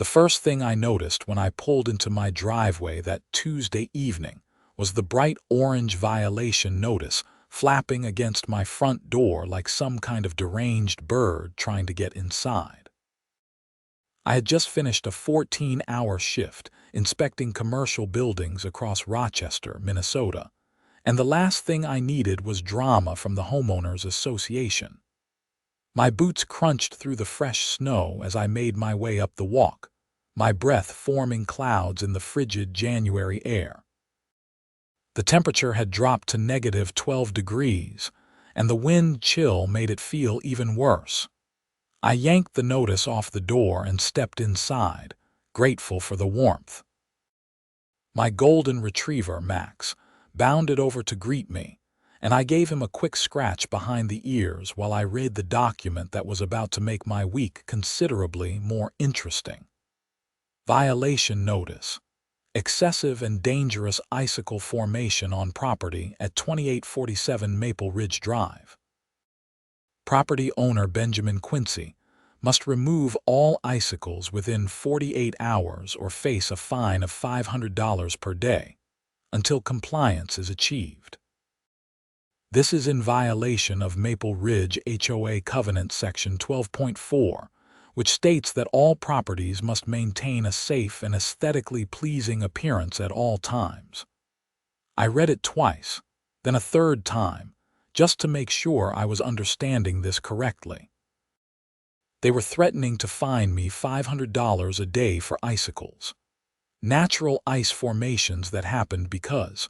The first thing I noticed when I pulled into my driveway that Tuesday evening was the bright orange violation notice flapping against my front door like some kind of deranged bird trying to get inside. I had just finished a 14-hour shift inspecting commercial buildings across Rochester, Minnesota, and the last thing I needed was drama from the homeowners association. My boots crunched through the fresh snow as I made my way up the walk, my breath forming clouds in the frigid January air. The temperature had dropped to negative 12 degrees, and the wind chill made it feel even worse. I yanked the notice off the door and stepped inside, grateful for the warmth. My golden retriever, Max, bounded over to greet me, and I gave him a quick scratch behind the ears while I read the document that was about to make my week considerably more interesting. Violation notice. Excessive and dangerous icicle formation on property at 2847 Maple Ridge Drive. Property owner Benjamin Quincy must remove all icicles within 48 hours or face a fine of $500 per day until compliance is achieved. This is in violation of Maple Ridge HOA Covenant Section 12.4, which states that all properties must maintain a safe and aesthetically pleasing appearance at all times. I read it twice, then a third time, just to make sure I was understanding this correctly. They were threatening to fine me $500 a day for icicles. Natural ice formations that happened because,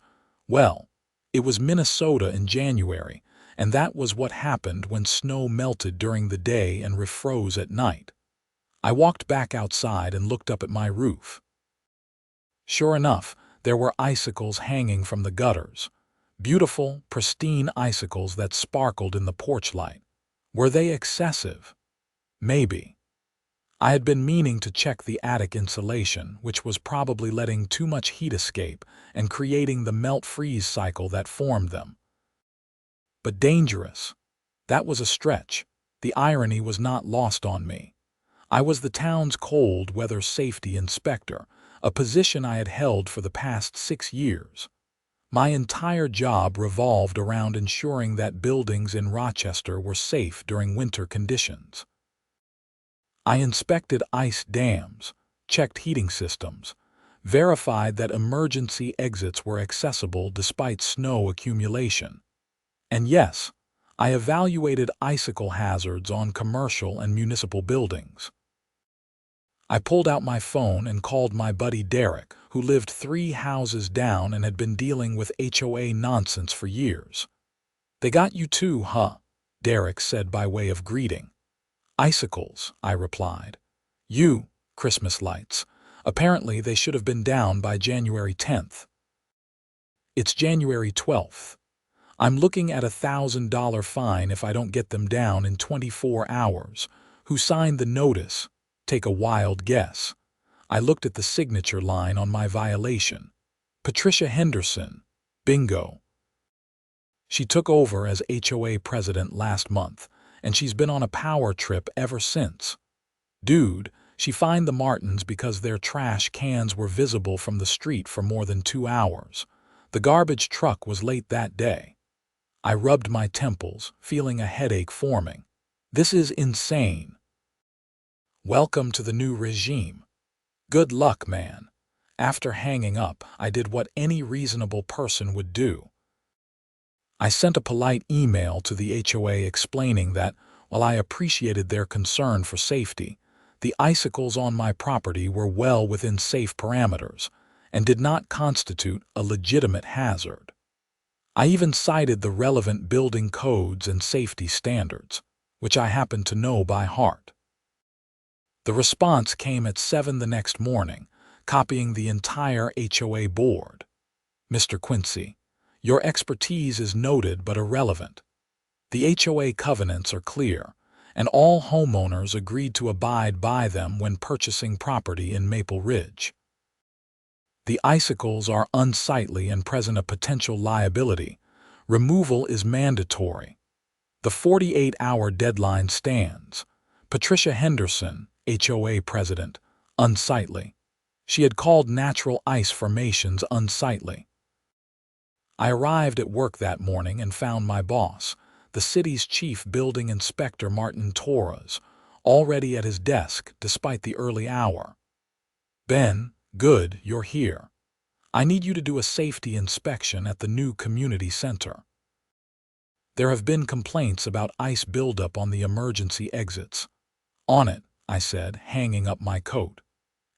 well, it was Minnesota in January, and that was what happened when snow melted during the day and refroze at night. I walked back outside and looked up at my roof. Sure enough, there were icicles hanging from the gutters. Beautiful, pristine icicles that sparkled in the porch light. Were they excessive? Maybe. I had been meaning to check the attic insulation, which was probably letting too much heat escape and creating the melt-freeze cycle that formed them. But dangerous. That was a stretch. The irony was not lost on me. I was the town's cold weather safety inspector, a position I had held for the past 6 years. My entire job revolved around ensuring that buildings in Rochester were safe during winter conditions. I inspected ice dams, checked heating systems, verified that emergency exits were accessible despite snow accumulation. And yes, I evaluated icicle hazards on commercial and municipal buildings. I pulled out my phone and called my buddy Derek, who lived 3 houses down and had been dealing with HOA nonsense for years. "They got you too, huh?" Derek said by way of greeting. "Icicles," I replied. Christmas lights. Apparently they should have been down by January 10th. It's January 12th. I'm looking at a $1,000 fine if I don't get them down in 24 hours. Who signed the notice? Take a wild guess. I looked at the signature line on my violation. Patricia Henderson. Bingo. She took over as HOA president last month, and she's been on a power trip ever since. Dude, she fined the Martins because their trash cans were visible from the street for more than 2 hours. The garbage truck was late that day. I rubbed my temples, feeling a headache forming. This is insane. Welcome to the new regime. Good luck, man. After hanging up, I did what any reasonable person would do. I sent a polite email to the HOA explaining that, while I appreciated their concern for safety, the icicles on my property were well within safe parameters and did not constitute a legitimate hazard. I even cited the relevant building codes and safety standards, which I happened to know by heart. The response came at 7 the next morning, copying the entire HOA board. "Mr. Quincy, your expertise is noted but irrelevant. The HOA covenants are clear, and all homeowners agreed to abide by them when purchasing property in Maple Ridge. The icicles are unsightly and present a potential liability. Removal is mandatory. The 48-hour deadline stands. Patricia Henderson, HOA President, Unsightly. She had called natural ice formations unsightly. I arrived at work that morning and found my boss, the city's chief building inspector Martin Torres, already at his desk despite the early hour. "Ben, good, you're here. I need you to do a safety inspection at the new community center. There have been complaints about ice buildup on the emergency exits." "On it," I said, hanging up my coat.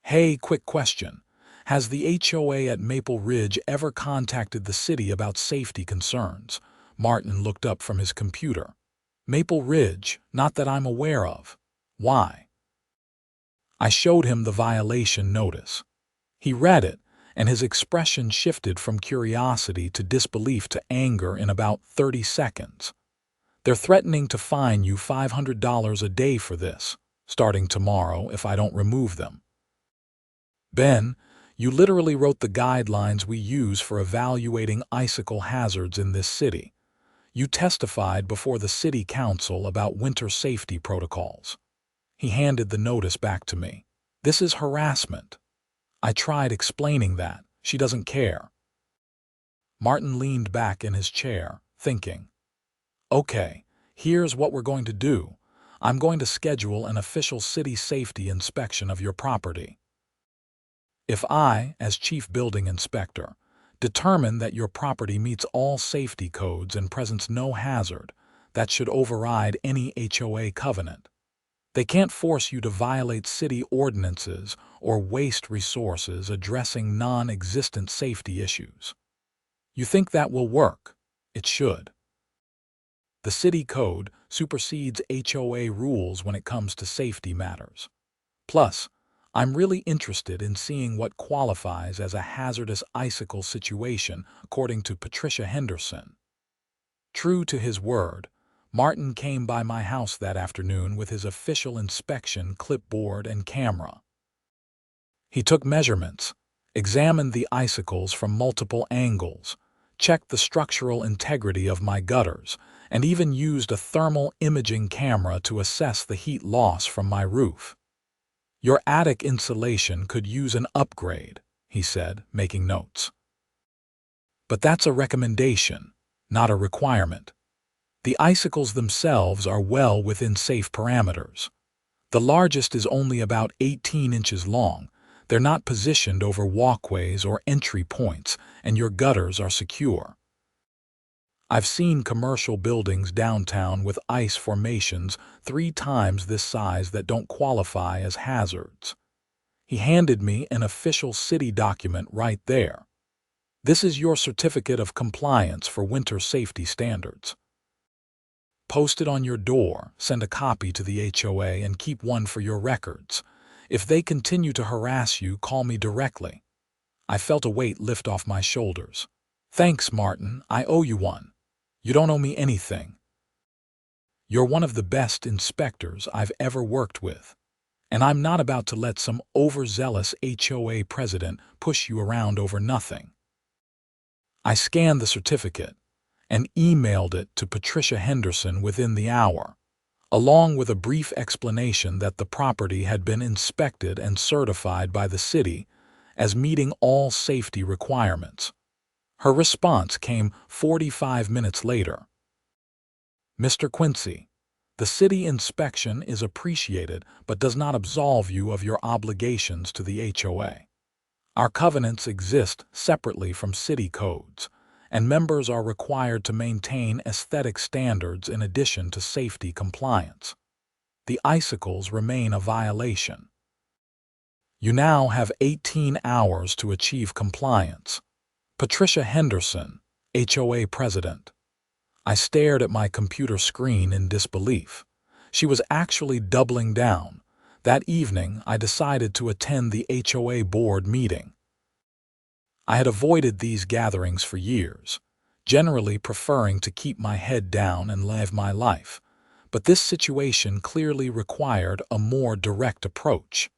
"Hey, quick question. Has the HOA at Maple Ridge ever contacted the city about safety concerns?" Martin looked up from his computer. "Maple Ridge, not that I'm aware of. Why?" I showed him the violation notice. He read it, and his expression shifted from curiosity to disbelief to anger in about 30 seconds. "They're threatening to fine you $500 a day for this, starting tomorrow if I don't remove them." "Ben, you literally wrote the guidelines we use for evaluating icicle hazards in this city. You testified before the city council about winter safety protocols." He handed the notice back to me. "This is harassment." I tried explaining that. "She doesn't care." Martin leaned back in his chair, thinking. "Okay, here's what we're going to do. I'm going to schedule an official city safety inspection of your property. If I, as chief building inspector, determine that your property meets all safety codes and presents no hazard, that should override any HOA covenant. They can't force you to violate city ordinances or waste resources addressing non-existent safety issues. You think that will work? It should. The city code supersedes HOA rules when it comes to safety matters. Plus, I'm really interested in seeing what qualifies as a hazardous icicle situation according to Patricia Henderson." True to his word, Martin came by my house that afternoon with his official inspection clipboard and camera. He took measurements, examined the icicles from multiple angles, checked the structural integrity of my gutters, and even used a thermal imaging camera to assess the heat loss from my roof. "Your attic insulation could use an upgrade," he said, making notes. "But that's a recommendation, not a requirement. The icicles themselves are well within safe parameters. The largest is only about 18 inches long. They're not positioned over walkways or entry points, and your gutters are secure. I've seen commercial buildings downtown with ice formations 3 times this size that don't qualify as hazards." He handed me an official city document right there. "This is your certificate of compliance for winter safety standards. Post it on your door, send a copy to the HOA, and keep one for your records. If they continue to harass you, call me directly." I felt a weight lift off my shoulders. "Thanks, Martin. I owe you one." "You don't owe me anything. You're one of the best inspectors I've ever worked with, and I'm not about to let some overzealous HOA president push you around over nothing." I scanned the certificate and emailed it to Patricia Henderson within the hour, along with a brief explanation that the property had been inspected and certified by the city as meeting all safety requirements. Her response came 45 minutes later. "Mr. Quincy, the city inspection is appreciated but does not absolve you of your obligations to the HOA. Our covenants exist separately from city codes, and members are required to maintain aesthetic standards in addition to safety compliance. The icicles remain a violation. You now have 18 hours to achieve compliance. Patricia Henderson, HOA President." I stared at my computer screen in disbelief. She was actually doubling down. That evening, I decided to attend the HOA board meeting. I had avoided these gatherings for years, generally preferring to keep my head down and live my life, but this situation clearly required a more direct approach.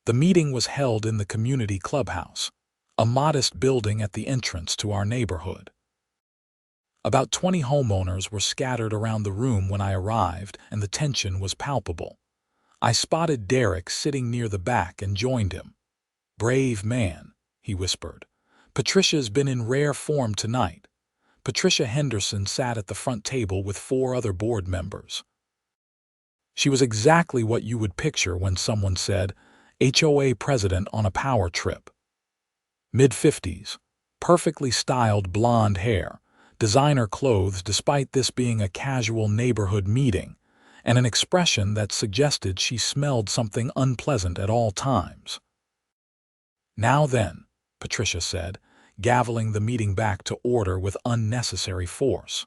The meeting was held in the community clubhouse, a modest building at the entrance to our neighborhood. About 20 homeowners were scattered around the room when I arrived, and the tension was palpable. I spotted Derek sitting near the back and joined him. "Brave man," he whispered. "Patricia's been in rare form tonight." Patricia Henderson sat at the front table with 4 other board members. She was exactly what you would picture when someone said, HOA president on a power trip. Mid-50s, perfectly styled blonde hair, designer clothes despite this being a casual neighborhood meeting, and an expression that suggested she smelled something unpleasant at all times. "Now then," Patricia said, gaveling the meeting back to order with unnecessary force.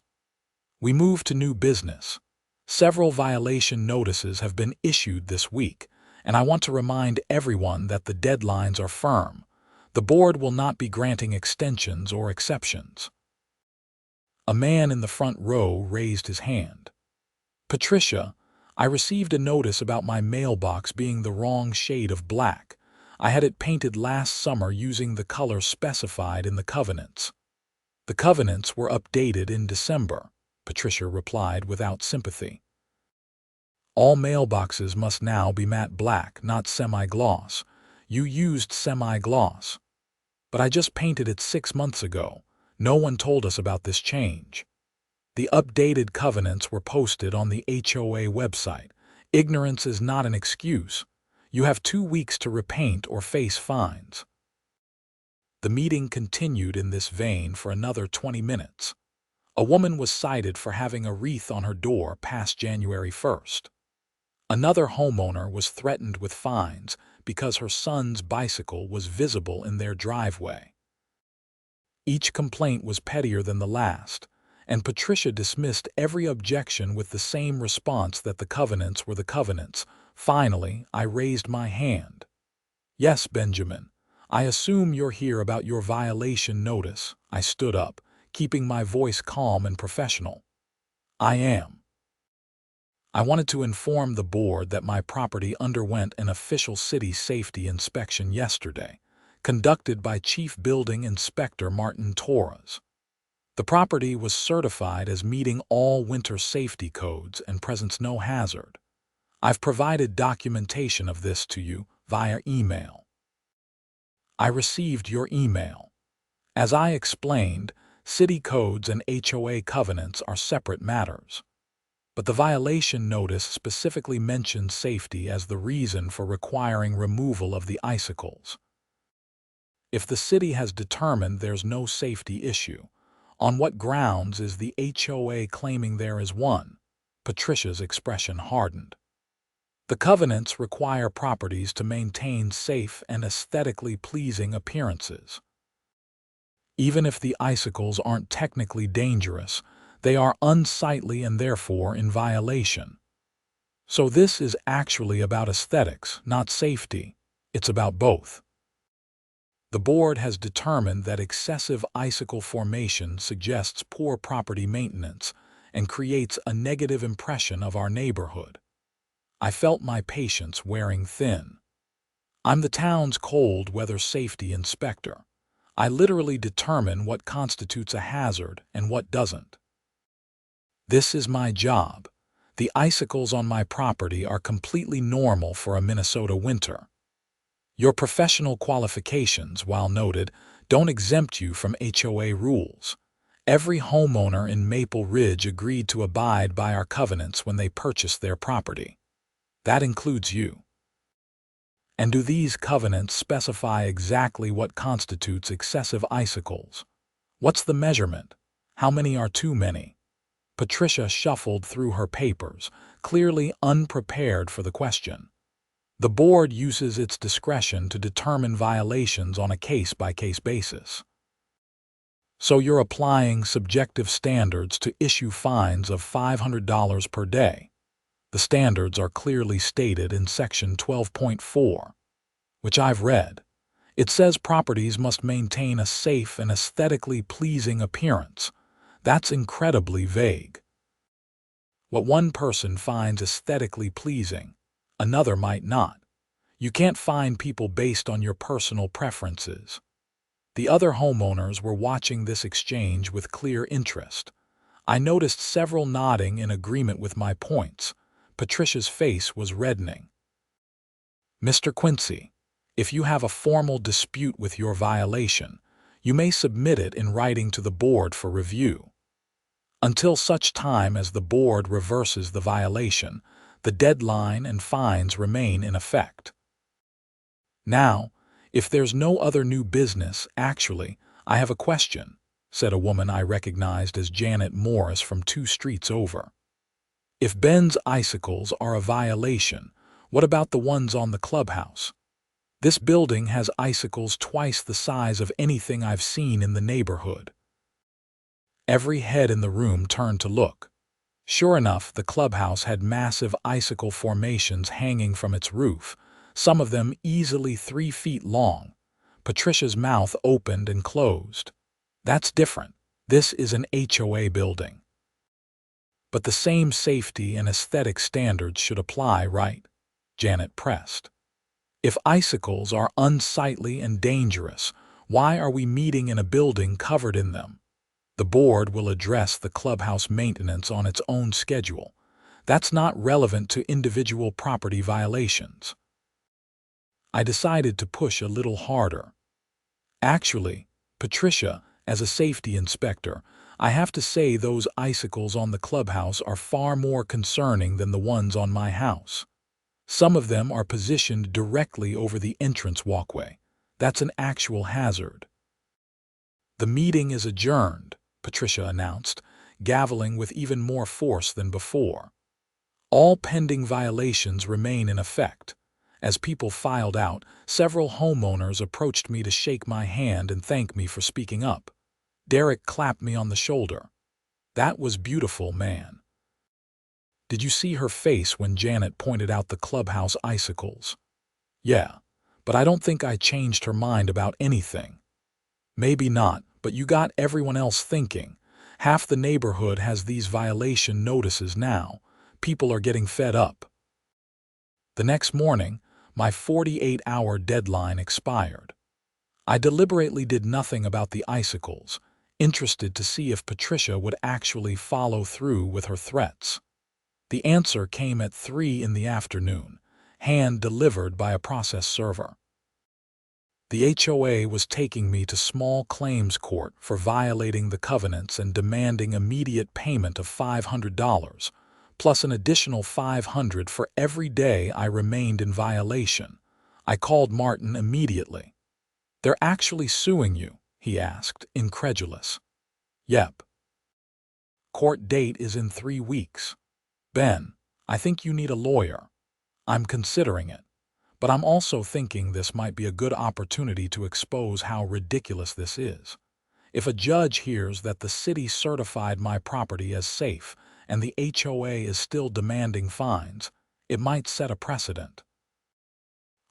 "We move to new business. Several violation notices have been issued this week, and I want to remind everyone that the deadlines are firm. The board will not be granting extensions or exceptions." A man in the front row raised his hand. "Patricia, I received a notice about my mailbox being the wrong shade of black. I had it painted last summer using the color specified in the covenants." "The covenants were updated in December," Patricia replied without sympathy. "All mailboxes must now be matte black, not semi-gloss. You used semi-gloss." "But I just painted it 6 months ago. No one told us about this change." "The updated covenants were posted on the HOA website. Ignorance is not an excuse. You have 2 weeks to repaint or face fines." The meeting continued in this vein for another 20 minutes. A woman was cited for having a wreath on her door past January 1st. Another homeowner was threatened with fines because her son's bicycle was visible in their driveway. Each complaint was pettier than the last, and Patricia dismissed every objection with the same response that the covenants were the covenants. Finally, I raised my hand. "Yes, Benjamin, I assume you're here about your violation notice." I stood up, keeping my voice calm and professional. "I am. I wanted to inform the board that my property underwent an official city safety inspection yesterday, conducted by Chief Building Inspector Martin Torres. The property was certified as meeting all winter safety codes and presents no hazard. I've provided documentation of this to you via email." I received your email. As I explained, city codes and HOA covenants are separate matters. But the violation notice specifically mentions safety as the reason for requiring removal of the icicles. If the city has determined there's no safety issue, on what grounds is the HOA claiming there is one? Patricia's expression hardened. "The covenants require properties to maintain safe and aesthetically pleasing appearances. Even if the icicles aren't technically dangerous, they are unsightly and therefore in violation. So this is actually about aesthetics, not safety. It's about both. The board has determined that excessive icicle formation suggests poor property maintenance and creates a negative impression of our neighborhood." I felt my patience wearing thin. I'm the town's cold weather safety inspector. I literally determine what constitutes a hazard and what doesn't. This is my job. The icicles on my property are completely normal for a Minnesota winter. Your professional qualifications, while noted, don't exempt you from HOA rules. Every homeowner in Maple Ridge agreed to abide by our covenants when they purchased their property. That includes you. And do these covenants specify exactly what constitutes excessive icicles? What's the measurement? How many are too many? Patricia shuffled through her papers, clearly unprepared for the question. The board uses its discretion to determine violations on a case-by-case basis. So you're applying subjective standards to issue fines of $500 per day. The standards are clearly stated in Section 12.4, which I've read. It says properties must maintain a safe and aesthetically pleasing appearance. That's incredibly vague. What one person finds aesthetically pleasing, another might not. You can't fine people based on your personal preferences. The other homeowners were watching this exchange with clear interest. I noticed several nodding in agreement with my points. Patricia's face was reddening. Mr. Quincy, if you have a formal dispute with your violation, you may submit it in writing to the board for review. Until such time as the board reverses the violation, the deadline and fines remain in effect. Now, if there's no other new business, actually, I have a question, said a woman I recognized as Janet Morris from 2 streets over. If Ben's Icicles are a violation, what about the ones on the clubhouse? This building has icicles twice the size of anything I've seen in the neighborhood. Every head in the room turned to look. Sure enough, the clubhouse had massive icicle formations hanging from its roof, some of them easily 3 feet long. Patricia's mouth opened and closed. That's different. This is an HOA building. But the same safety and aesthetic standards should apply, right? Janet pressed. If icicles are unsightly and dangerous, why are we meeting in a building covered in them? The board will address the clubhouse maintenance on its own schedule. That's not relevant to individual property violations. I decided to push a little harder. Actually, Patricia, as a safety inspector, I have to say those icicles on the clubhouse are far more concerning than the ones on my house. Some of them are positioned directly over the entrance walkway. That's an actual hazard. The meeting is adjourned, Patricia announced, gaveling with even more force than before. All pending violations remain in effect. As people filed out, several homeowners approached me to shake my hand and thank me for speaking up. Derek clapped me on the shoulder. That was beautiful, man. Did you see her face when Janet pointed out the clubhouse icicles? Yeah, but I don't think I changed her mind about anything. Maybe not, but you got everyone else thinking. Half the neighborhood has these violation notices now. People are getting fed up. The next morning, my 48-hour deadline expired. I deliberately did nothing about the icicles, interested to see if Patricia would actually follow through with her threats. The answer came at 3 in the afternoon, hand-delivered by a process server. The HOA was taking me to small claims court for violating the covenants and demanding immediate payment of $500, plus an additional $500 for every day I remained in violation. I called Martin immediately. "They're actually suing you?" he asked, incredulous. "Yep. Court date is in 3 weeks. Ben, I think you need a lawyer. I'm considering it, but I'm also thinking this might be a good opportunity to expose how ridiculous this is. If a judge hears that the city certified my property as safe and the HOA is still demanding fines, it might set a precedent.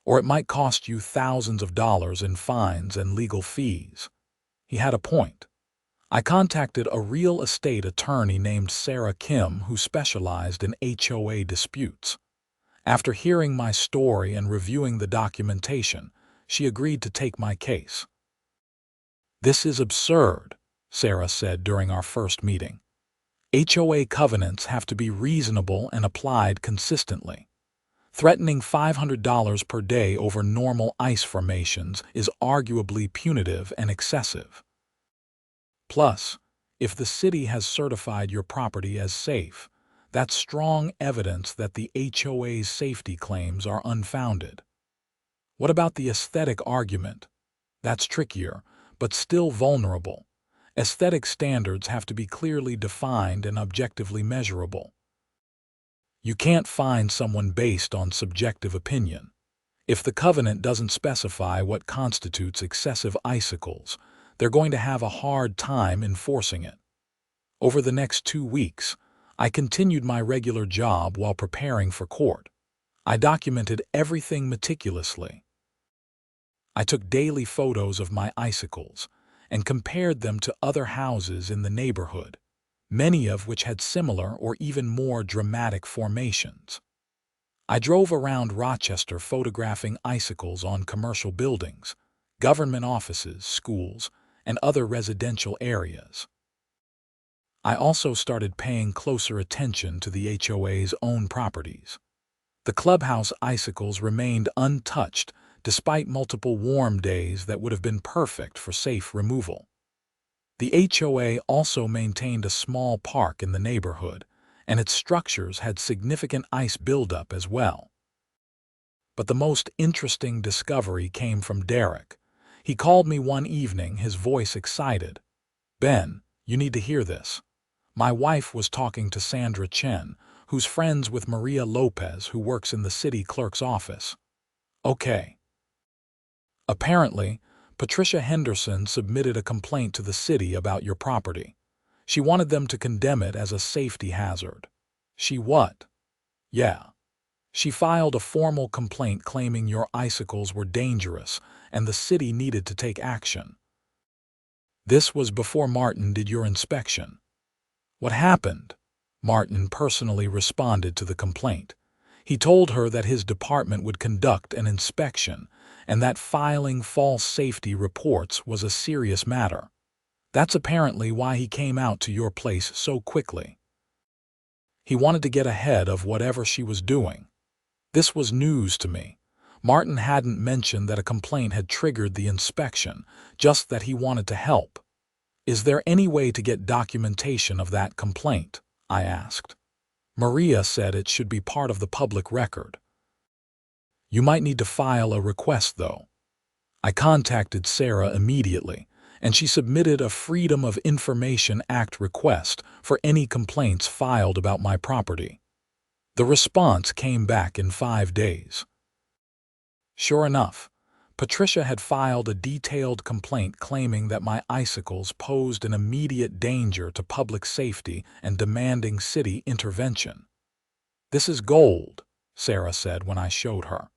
Or it might cost you thousands of dollars in fines and legal fees." He had a point. I contacted a real estate attorney named Sarah Kim who specialized in HOA disputes. After hearing my story and reviewing the documentation, she agreed to take my case. "This is absurd," Sarah said during our first meeting. "HOA covenants have to be reasonable and applied consistently. Threatening $500 per day over normal ice formations is arguably punitive and excessive. Plus, if the city has certified your property as safe, that's strong evidence that the HOA's safety claims are unfounded. What about the aesthetic argument? That's trickier, but still vulnerable. Aesthetic standards have to be clearly defined and objectively measurable. You can't fine someone based on subjective opinion. If the covenant doesn't specify what constitutes excessive icicles, they're going to have a hard time enforcing it." Over the next 2 weeks, I continued my regular job while preparing for court. I documented everything meticulously. I took daily photos of my icicles and compared them to other houses in the neighborhood, many of which had similar or even more dramatic formations. I drove around Rochester photographing icicles on commercial buildings, government offices, schools, and other residential areas. I also started paying closer attention to the HOA's own properties. The clubhouse icicles remained untouched despite multiple warm days that would have been perfect for safe removal. The HOA also maintained a small park in the neighborhood, and its structures had significant ice buildup as well. But the most interesting discovery came from Derek. He called me one evening, his voice excited. "Ben, you need to hear this. My wife was talking to Sandra Chen, who's friends with Maria Lopez, who works in the city clerk's office. Okay. Apparently, Patricia Henderson submitted a complaint to the city about your property. She wanted them to condemn it as a safety hazard." "She what?" "Yeah. She filed a formal complaint claiming your icicles were dangerous and the city needed to take action." "This was before Martin did your inspection." "What happened?" "Martin personally responded to the complaint. He told her that his department would conduct an inspection and that filing false safety reports was a serious matter. That's apparently why he came out to your place so quickly. He wanted to get ahead of whatever she was doing." This was news to me. Martin hadn't mentioned that a complaint had triggered the inspection, just that he wanted to help. "Is there any way to get documentation of that complaint?" I asked. "Maria said it should be part of the public record." "You might need to file a request, though." I contacted Sarah immediately, and she submitted a Freedom of Information Act request for any complaints filed about my property. The response came back in 5 days. Sure enough, Patricia had filed a detailed complaint claiming that my icicles posed an immediate danger to public safety and demanding city intervention. "This is gold," Sarah said when I showed her.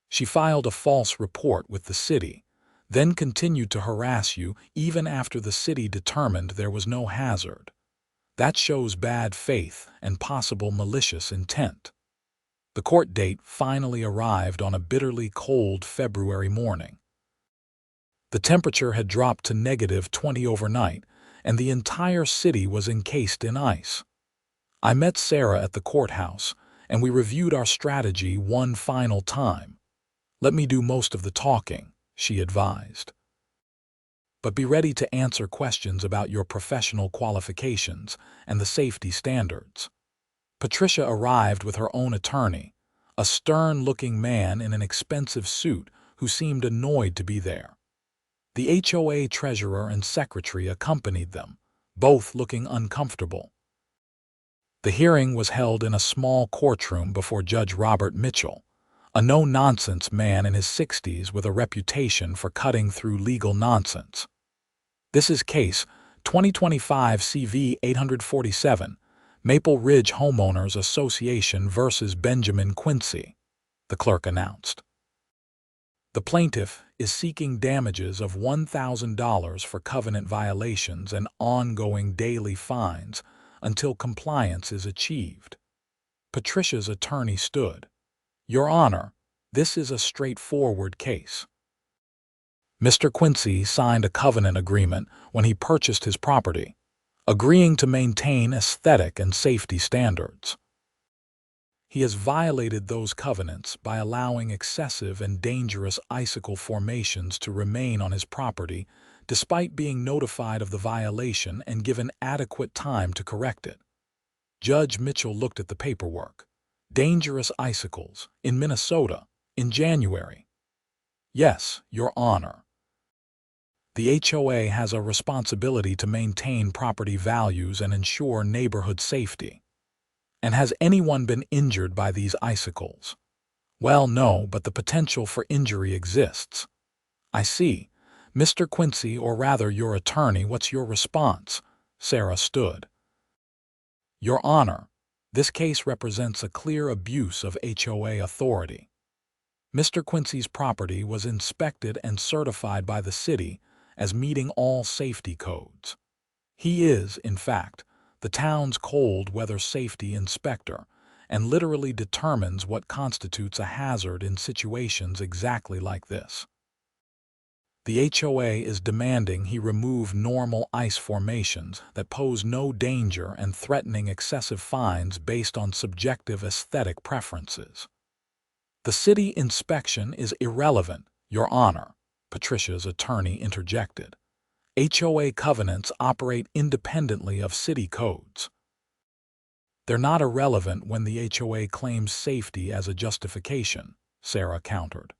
"She filed a false report with the city, then continued to harass you even after the city determined there was no hazard. That shows bad faith and possible malicious intent." The court date finally arrived on a bitterly cold February morning. The temperature had dropped to -20 overnight, and the entire city was encased in ice. I met Sarah at the courthouse, and we reviewed our strategy one final time. "Let me do most of the talking," she advised. "But be ready to answer questions about your professional qualifications and the safety standards." Patricia arrived with her own attorney, a stern-looking man in an expensive suit who seemed annoyed to be there. The HOA treasurer and secretary accompanied them, both looking uncomfortable. The hearing was held in a small courtroom before Judge Robert Mitchell, a no-nonsense man in his 60s with a reputation for cutting through legal nonsense. "This is case 2025 CV 847, Maple Ridge Homeowners Association versus Benjamin Quincy," the clerk announced. "The plaintiff is seeking damages of $1,000 for covenant violations and ongoing daily fines until compliance is achieved." Patricia's attorney stood. "Your Honor, this is a straightforward case. Mr. Quincy signed a covenant agreement when he purchased his property, agreeing to maintain aesthetic and safety standards. He has violated those covenants by allowing excessive and dangerous icicle formations to remain on his property despite being notified of the violation and given adequate time to correct it." Judge Mitchell looked at the paperwork. "Dangerous icicles, in Minnesota, in January." "Yes, Your Honor. The HOA has a responsibility to maintain property values and ensure neighborhood safety." "And has anyone been injured by these icicles?" "Well, no, but the potential for injury exists." "I see. Mr. Quincy, or rather your attorney, what's your response?" Sarah stood. "Your Honor, this case represents a clear abuse of HOA authority. Mr. Quincy's property was inspected and certified by the city as meeting all safety codes. He is, in fact, the town's cold weather safety inspector and literally determines what constitutes a hazard in situations exactly like this. The HOA is demanding he remove normal ice formations that pose no danger and threatening excessive fines based on subjective aesthetic preferences. The city inspection is irrelevant, Your Honor, Patricia's attorney interjected. HOA covenants operate independently of city codes. They're not irrelevant when the HOA claims safety as a justification, Sarah countered.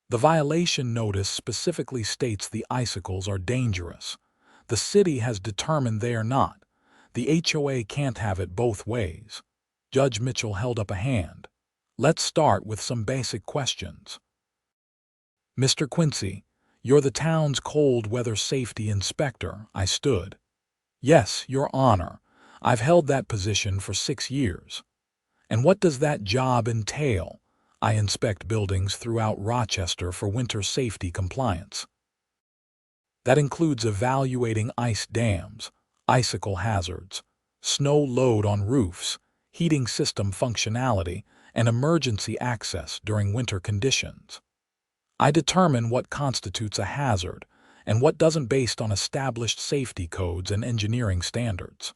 The violation notice specifically states the icicles are dangerous. The city has determined they are not. The HOA can't have it both ways. Judge Mitchell held up a hand. Let's start with some basic questions. Mr. Quincy, you're the town's cold weather safety inspector, I stood. Yes, Your Honor. I've held that position for 6 years. And what does that job entail? I inspect buildings throughout Rochester for winter safety compliance. That includes evaluating ice dams, icicle hazards, snow load on roofs, heating system functionality, and emergency access during winter conditions. I determine what constitutes a hazard and what doesn't based on established safety codes and engineering standards.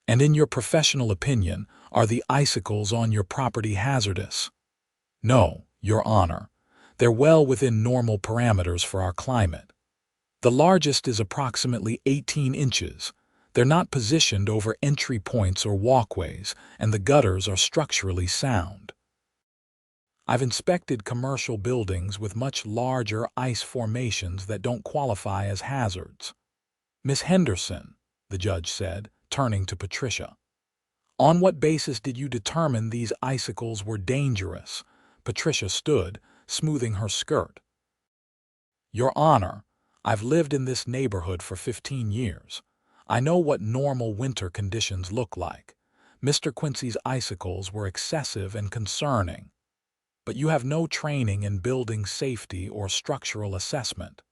And in your professional opinion, are the icicles on your property hazardous? No, Your Honor. They're well within normal parameters for our climate. The largest is approximately 18 inches. They're not positioned over entry points or walkways, and the gutters are structurally sound. I've inspected commercial buildings with much larger ice formations that don't qualify as hazards. Miss Henderson, the judge said, turning to Patricia. On what basis did you determine these icicles were dangerous? Patricia stood, smoothing her skirt. Your Honor, I've lived in this neighborhood for 15 years. I know what normal winter conditions look like. Mr. Quincy's icicles were excessive and concerning. But you have no training in building safety or structural assessment.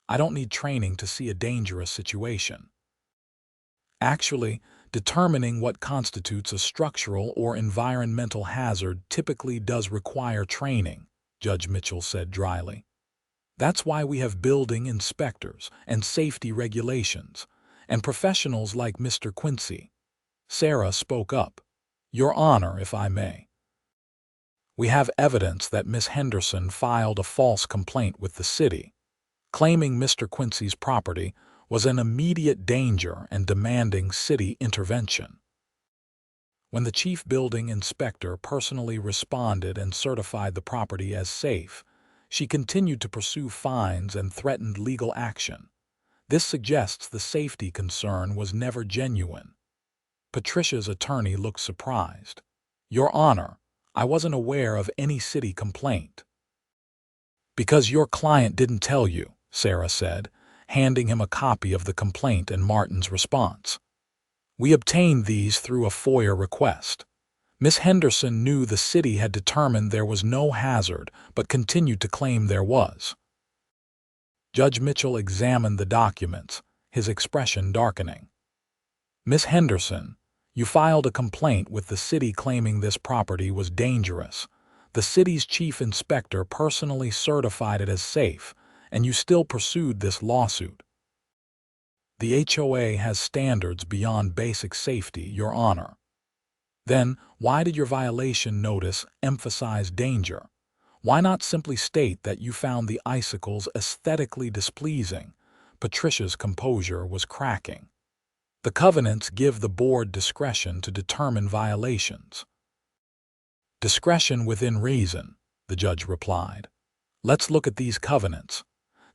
I don't need training to see a dangerous situation. Actually, determining what constitutes a structural or environmental hazard typically does require training, Judge Mitchell said dryly. That's why we have building inspectors and safety regulations, and professionals like Mr. Quincy. Sarah spoke up. Your Honor, if I may. We have evidence that Miss Henderson filed a false complaint with the city, claiming Mr. Quincy's property was in immediate danger and demanding city intervention. When the chief building inspector personally responded and certified the property as safe, she continued to pursue fines and threatened legal action. This suggests the safety concern was never genuine. Patricia's attorney looked surprised. Your Honor, I wasn't aware of any city complaint. Because your client didn't tell you, Sarah said, handing him a copy of the complaint and Martin's response. We obtained these through a FOIA request. Miss Henderson knew the city had determined there was no hazard, but continued to claim there was. Judge Mitchell examined the documents, his expression darkening. Miss Henderson, you filed a complaint with the city claiming this property was dangerous. The city's chief inspector personally certified it as safe, and you still pursued this lawsuit. The HOA has standards beyond basic safety, Your Honor. Then, why did your violation notice emphasize danger? Why not simply state that you found the icicles aesthetically displeasing? Patricia's composure was cracking. The covenants give the board discretion to determine violations. Discretion within reason, the judge replied. Let's look at these covenants.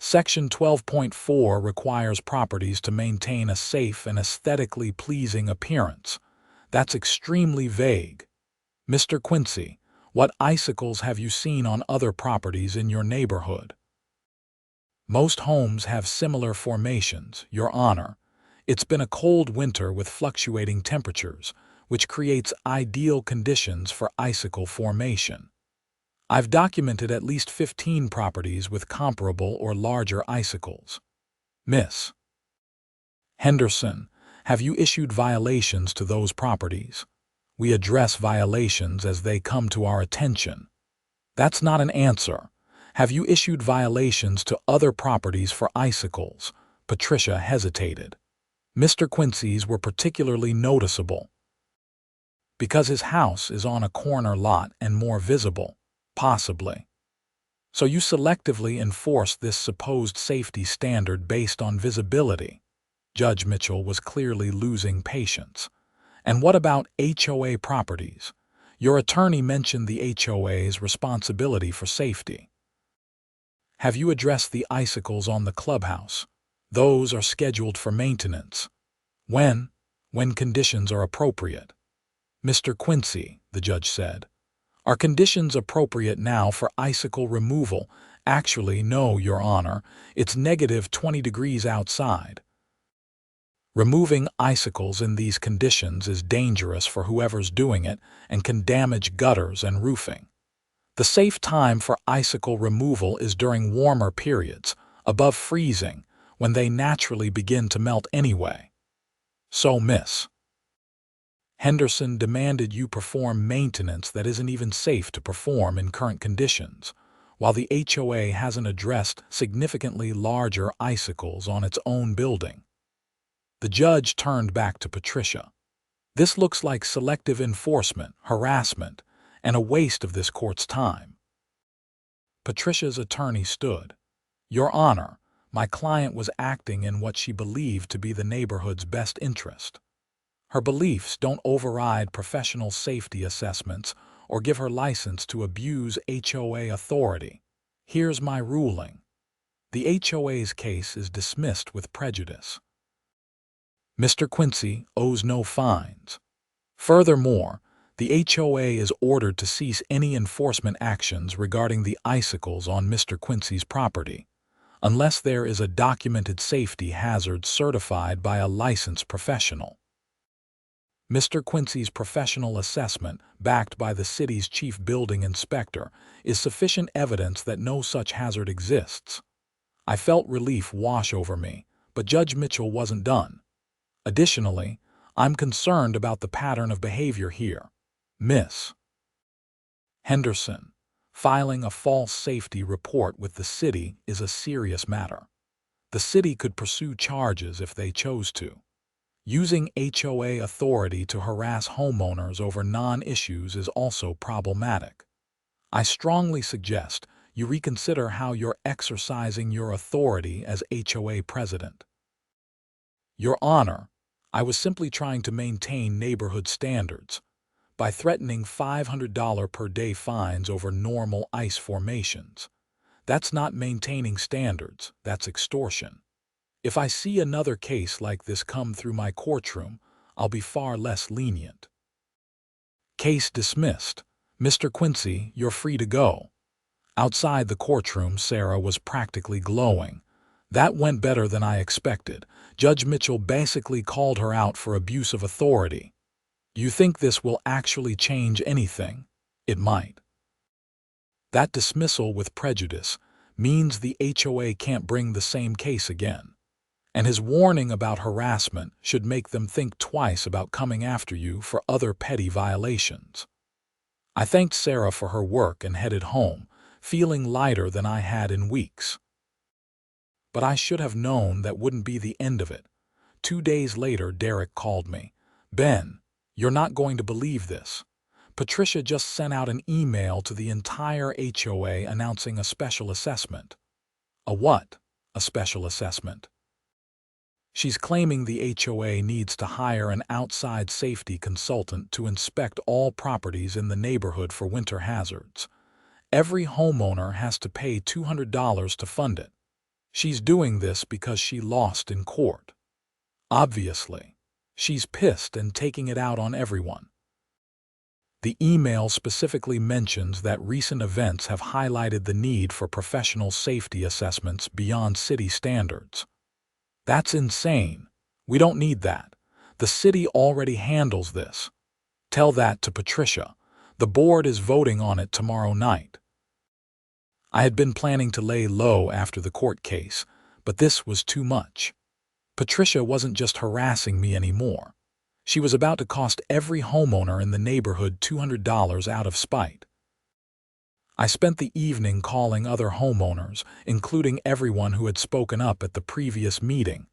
Section 12.4 requires properties to maintain a safe and aesthetically pleasing appearance. That's extremely vague. Mr. Quincy, what icicles have you seen on other properties in your neighborhood? Most homes have similar formations, Your Honor. It's been a cold winter with fluctuating temperatures, which creates ideal conditions for icicle formation. I've documented at least 15 properties with comparable or larger icicles. Miss Henderson, have you issued violations to those properties? We address violations as they come to our attention. That's not an answer. Have you issued violations to other properties for Icicles? Patricia hesitated. Mr. Quincy's were particularly noticeable because his house is on a corner lot and more visible, possibly. So you selectively enforce this supposed safety standard based on visibility. Judge Mitchell was clearly losing patience. And what about HOA properties? Your attorney mentioned the HOA's responsibility for safety. Have you addressed the icicles on the clubhouse? Those are scheduled for maintenance. When? When conditions are appropriate. Mr. Quincy, the judge said, are conditions appropriate now for icicle removal? Actually, no, Your Honor. It's negative 20 degrees outside. Removing icicles in these conditions is dangerous for whoever's doing it and can damage gutters and roofing. The safe time for icicle removal is during warmer periods, above freezing, when they naturally begin to melt anyway. So, Miss Henderson demanded you perform maintenance that isn't even safe to perform in current conditions, while the HOA hasn't addressed significantly larger icicles on its own building. The judge turned back to Patricia. This looks like selective enforcement, harassment, and a waste of this court's time. Patricia's attorney stood. Your Honor, my client was acting in what she believed to be the neighborhood's best interest. Her beliefs don't override professional safety assessments or give her license to abuse HOA authority. Here's my ruling. The HOA's case is dismissed with prejudice. Mr. Quincy owes no fines. Furthermore, the HOA is ordered to cease any enforcement actions regarding the icicles on Mr. Quincy's property, unless there is a documented safety hazard certified by a licensed professional. Mr. Quincy's professional assessment, backed by the city's chief building inspector, is sufficient evidence that no such hazard exists. I felt relief wash over me, but Judge Mitchell wasn't done. Additionally, I'm concerned about the pattern of behavior here. Miss Henderson, filing a false safety report with the city is a serious matter. The city could pursue charges if they chose to. Using HOA authority to harass homeowners over non-issues is also problematic. I strongly suggest you reconsider how you're exercising your authority as HOA president. Your Honor, I was simply trying to maintain neighborhood standards by threatening $500 per day fines over normal ice formations. That's not maintaining standards, that's extortion. If I see another case like this come through my courtroom, I'll be far less lenient. Case dismissed. Mr. Quincy, you're free to go. Outside the courtroom, Sarah was practically glowing. That went better than I expected. Judge Mitchell basically called her out for abuse of authority. You think this will actually change anything? It might. That dismissal with prejudice means the HOA can't bring the same case again. And his warning about harassment should make them think twice about coming after you for other petty violations. I thanked Sarah for her work and headed home, feeling lighter than I had in weeks. But I should have known that wouldn't be the end of it. 2 days later, Derek called me. Ben, you're not going to believe this. Patricia just sent out an email to the entire HOA announcing a special assessment. A what? A special assessment. She's claiming the HOA needs to hire an outside safety consultant to inspect all properties in the neighborhood for winter hazards. Every homeowner has to pay $200 to fund it. She's doing this because she lost in court. Obviously, she's pissed and taking it out on everyone. The email specifically mentions that recent events have highlighted the need for professional safety assessments beyond city standards. That's insane. We don't need that. The city already handles this. Tell that to Patricia. The board is voting on it tomorrow night. I had been planning to lay low after the court case, but this was too much. Patricia wasn't just harassing me anymore. She was about to cost every homeowner in the neighborhood $200 out of spite. I spent the evening calling other homeowners, including everyone who had spoken up at the previous meeting.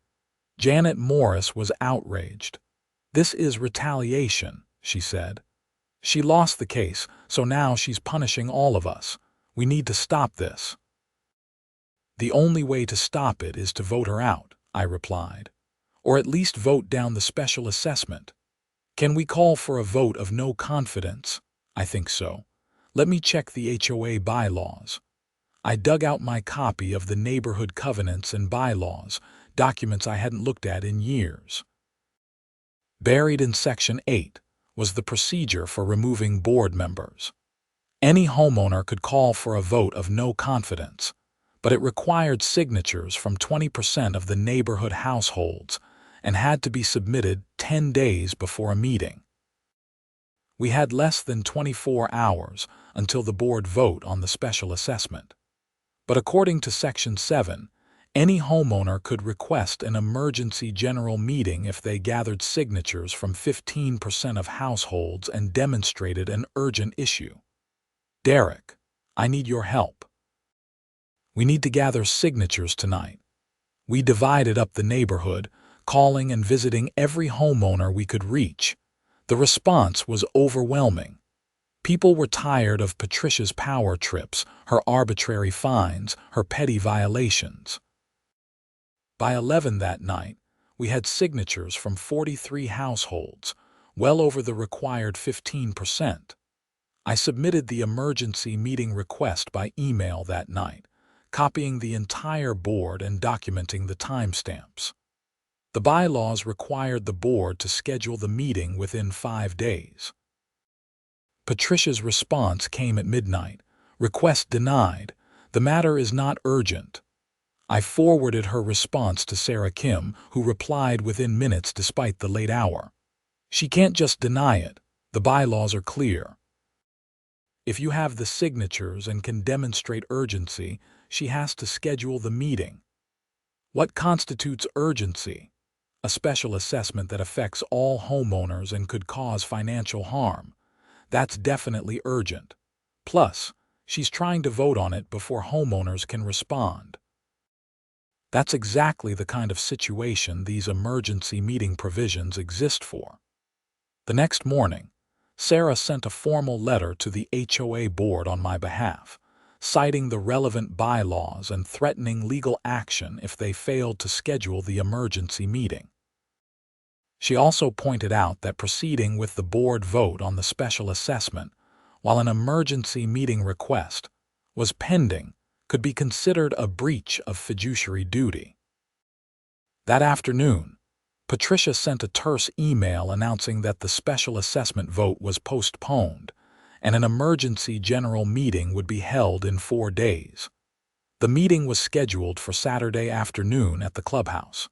Janet Morris was outraged. "This is retaliation," she said. "She lost the case, so now she's punishing all of us. We need to stop this." "The only way to stop it is to vote her out," I replied. "Or at least vote down the special assessment. Can we call for a vote of no confidence?" "I think so. Let me check the HOA bylaws." I dug out my copy of the neighborhood covenants and bylaws, documents I hadn't looked at in years. Buried in Section 8 was the procedure for removing board members. Any homeowner could call for a vote of no confidence, but it required signatures from 20% of the neighborhood households and had to be submitted 10 days before a meeting. We had less than 24 hours until the board vote on the special assessment. But according to Section 7, any homeowner could request an emergency general meeting if they gathered signatures from 15% of households and demonstrated an urgent issue. "Derek, I need your help. We need to gather signatures tonight." We divided up the neighborhood, calling and visiting every homeowner we could reach. The response was overwhelming. People were tired of Patricia's power trips, her arbitrary fines, her petty violations. By 11 that night, we had signatures from 43 households, well over the required 15%. I submitted the emergency meeting request by email that night, copying the entire board and documenting the timestamps. The bylaws required the board to schedule the meeting within 5 days. Patricia's response came at midnight. "Request denied. The matter is not urgent." I forwarded her response to Sarah Kim, who replied within minutes despite the late hour. "She can't just deny it. The bylaws are clear. If you have the signatures and can demonstrate urgency, she has to schedule the meeting." What constitutes urgency? A special assessment that affects all homeowners and could cause financial harm. That's definitely urgent. Plus, she's trying to vote on it before homeowners can respond. That's exactly the kind of situation these emergency meeting provisions exist for. The next morning, Sarah sent a formal letter to the HOA board on my behalf, citing the relevant bylaws and threatening legal action if they failed to schedule the emergency meeting. She also pointed out that proceeding with the board vote on the special assessment, while an emergency meeting request was pending, could be considered a breach of fiduciary duty. That afternoon, Patricia sent a terse email announcing that the special assessment vote was postponed and an emergency general meeting would be held in 4 days. The meeting was scheduled for Saturday afternoon at the clubhouse.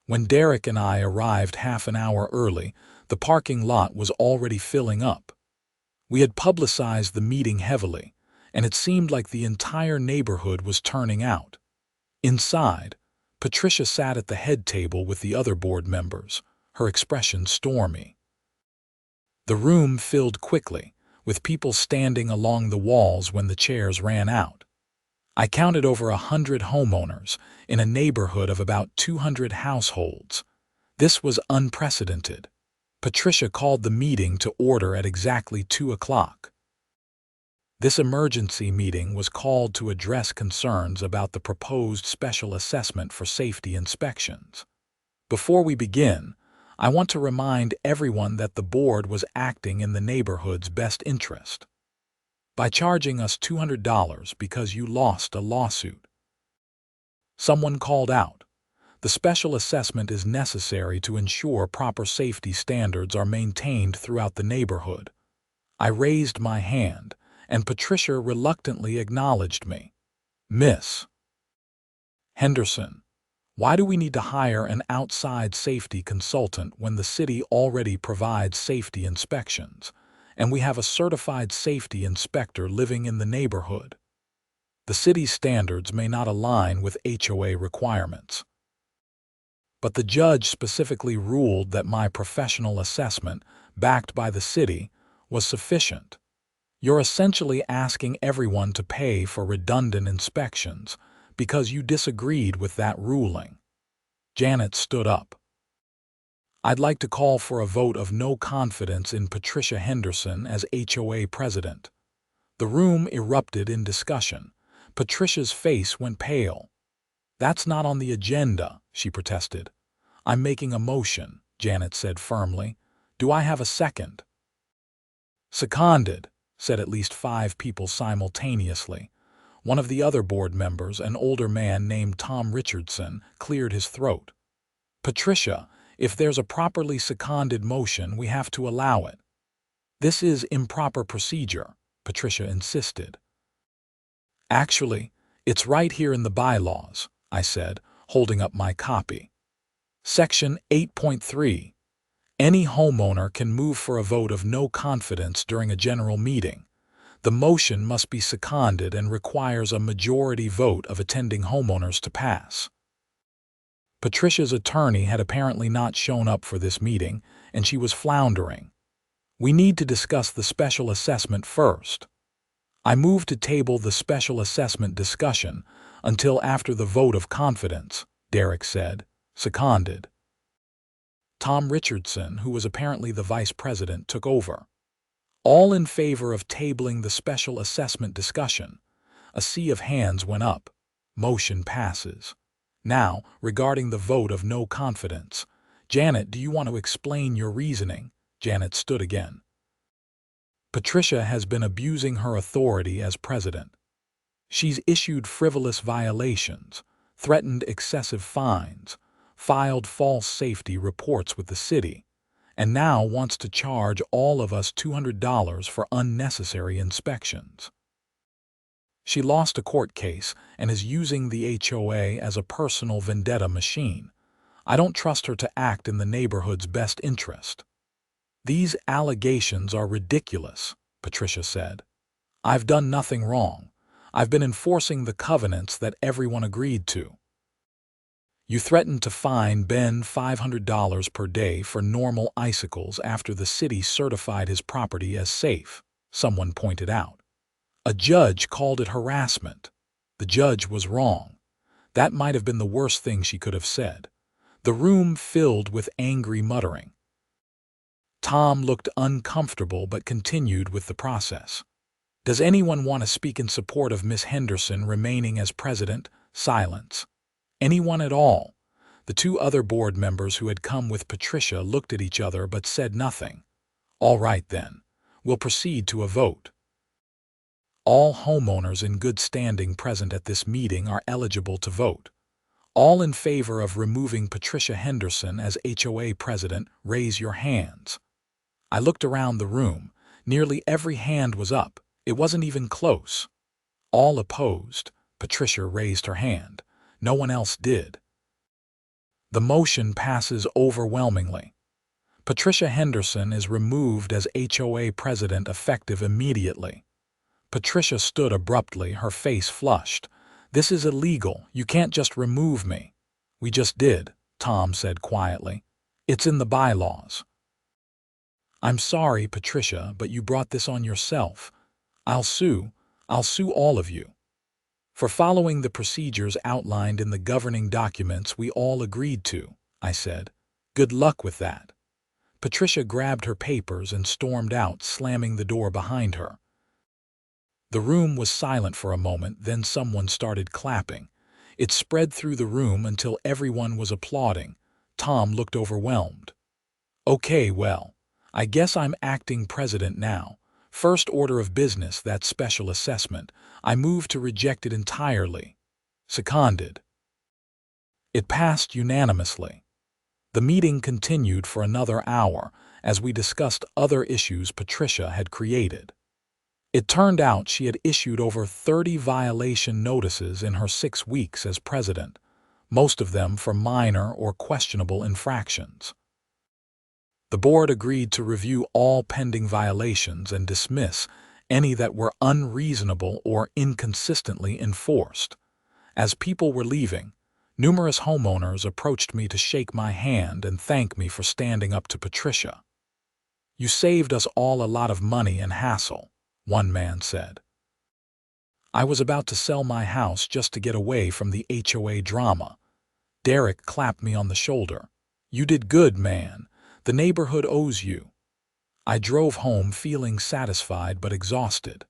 When Derek and I arrived half an hour early, the parking lot was already filling up. We had publicized the meeting heavily, and it seemed like the entire neighborhood was turning out. Inside, Patricia sat at the head table with the other board members, her expression stormy. The room filled quickly, with people standing along the walls when the chairs ran out. I counted over 100 homeowners in a neighborhood of about 200 households. This was unprecedented. Patricia called the meeting to order at exactly 2 o'clock. This emergency meeting was called to address concerns about the proposed special assessment for safety inspections. Before we begin, I want to remind everyone that the board was acting in the neighborhood's best interest by charging us $200 because you lost a lawsuit. Someone called out, "The special assessment is necessary to ensure proper safety standards are maintained throughout the neighborhood." I raised my hand, and Patricia reluctantly acknowledged me. "Miss Henderson, why do we need to hire an outside safety consultant when the city already provides safety inspections, and we have a certified safety inspector living in the neighborhood? The city's standards may not align with HOA requirements." But the judge specifically ruled that my professional assessment, backed by the city, was sufficient. You're essentially asking everyone to pay for redundant inspections because you disagreed with that ruling. Janet stood up. I'd like to call for a vote of no confidence in Patricia Henderson as HOA president. The room erupted in discussion. Patricia's face went pale. That's not on the agenda, she protested. I'm making a motion, Janet said firmly. Do I have a second? Seconded, said at least 5 people simultaneously. One of the other board members, an older man named Tom Richardson, cleared his throat. Patricia, if there's a properly seconded motion, we have to allow it. This is improper procedure, Patricia insisted. Actually, it's right here in the bylaws, I said, holding up my copy. Section 8.3. Any homeowner can move for a vote of no confidence during a general meeting. The motion must be seconded and requires a majority vote of attending homeowners to pass. Patricia's attorney had apparently not shown up for this meeting, and she was floundering. We need to discuss the special assessment first. I moved to table the special assessment discussion until after the vote of confidence, Derek said, seconded. Tom Richardson, who was apparently the vice president, took over. All in favor of tabling the special assessment discussion. A sea of hands went up. Motion passes. Now, regarding the vote of no confidence. Janet, do you want to explain your reasoning? Janet stood again. Patricia has been abusing her authority as president. She's issued frivolous violations, threatened excessive fines, filed false safety reports with the city, and now wants to charge all of us $200 for unnecessary inspections. She lost a court case and is using the HOA as a personal vendetta machine. I don't trust her to act in the neighborhood's best interest. These allegations are ridiculous, Patricia said. I've done nothing wrong. I've been enforcing the covenants that everyone agreed to. You threatened to fine Ben $500 per day for normal icicles after the city certified his property as safe, someone pointed out. A judge called it harassment. The judge was wrong. That might have been the worst thing she could have said. The room filled with angry muttering. Tom looked uncomfortable but continued with the process. Does anyone want to speak in support of Miss Henderson remaining as president? Silence. Anyone at all? The 2 other board members who had come with Patricia looked at each other but said nothing. All right then. We'll proceed to a vote. All homeowners in good standing present at this meeting are eligible to vote. All in favor of removing Patricia Henderson as HOA president, raise your hands. I looked around the room. Nearly every hand was up. It wasn't even close. All opposed. Patricia raised her hand. No one else did. The motion passes overwhelmingly. Patricia Henderson is removed as HOA president effective immediately. Patricia stood abruptly, her face flushed. This is illegal. You can't just remove me. We just did, Tom said quietly. It's in the bylaws. I'm sorry, Patricia, but you brought this on yourself. I'll sue all of you. For following the procedures outlined in the governing documents we all agreed to, I said. Good luck with that. Patricia grabbed her papers and stormed out, slamming the door behind her. The room was silent for a moment, then someone started clapping. It spread through the room until everyone was applauding. Tom looked overwhelmed. Okay, well, I guess I'm acting president now. First order of business, that special assessment. I move to reject it entirely. Seconded. It passed unanimously. The meeting continued for another hour as we discussed other issues Patricia had created. It turned out she had issued over 30 violation notices in her 6 weeks as president, most of them for minor or questionable infractions. The board agreed to review all pending violations and dismiss any that were unreasonable or inconsistently enforced. As people were leaving, numerous homeowners approached me to shake my hand and thank me for standing up to Patricia. You saved us all a lot of money and hassle. one man said. I was about to sell my house just to get away from the HOA drama. Derek clapped me on the shoulder. You did good, man. The neighborhood owes you. I drove home feeling satisfied but exhausted.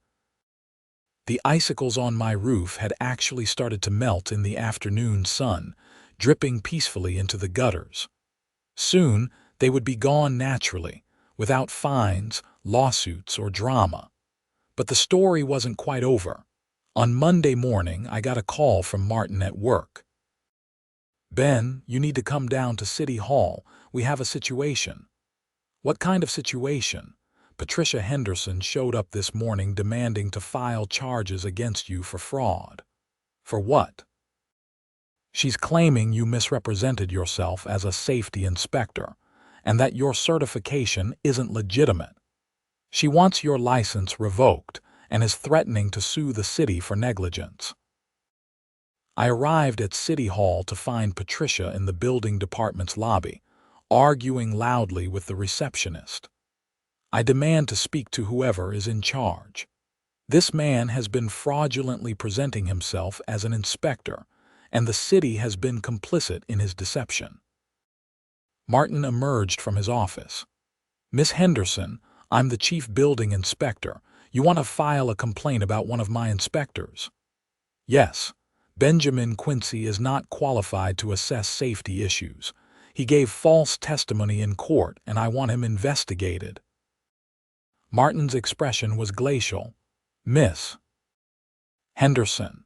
The icicles on my roof had actually started to melt in the afternoon sun, dripping peacefully into the gutters. Soon, they would be gone naturally, without fines, lawsuits, or drama. But the story wasn't quite over. On Monday morning, I got a call from Martin at work. Ben, you need to come down to City Hall. We have a situation. What kind of situation? Patricia Henderson showed up this morning demanding to file charges against you for fraud. For what? She's claiming you misrepresented yourself as a safety inspector and that your certification isn't legitimate. She wants your license revoked and is threatening to sue the city for negligence. I arrived at City Hall to find Patricia in the building department's lobby, arguing loudly with the receptionist. I demand to speak to whoever is in charge. This man has been fraudulently presenting himself as an inspector, and the city has been complicit in his deception. Martin emerged from his office. Miss Henderson, I'm the chief building inspector. You want to file a complaint about one of my inspectors? Yes. Benjamin Quincy is not qualified to assess safety issues. He gave false testimony in court, and I want him investigated. Martin's expression was glacial. Miss Henderson,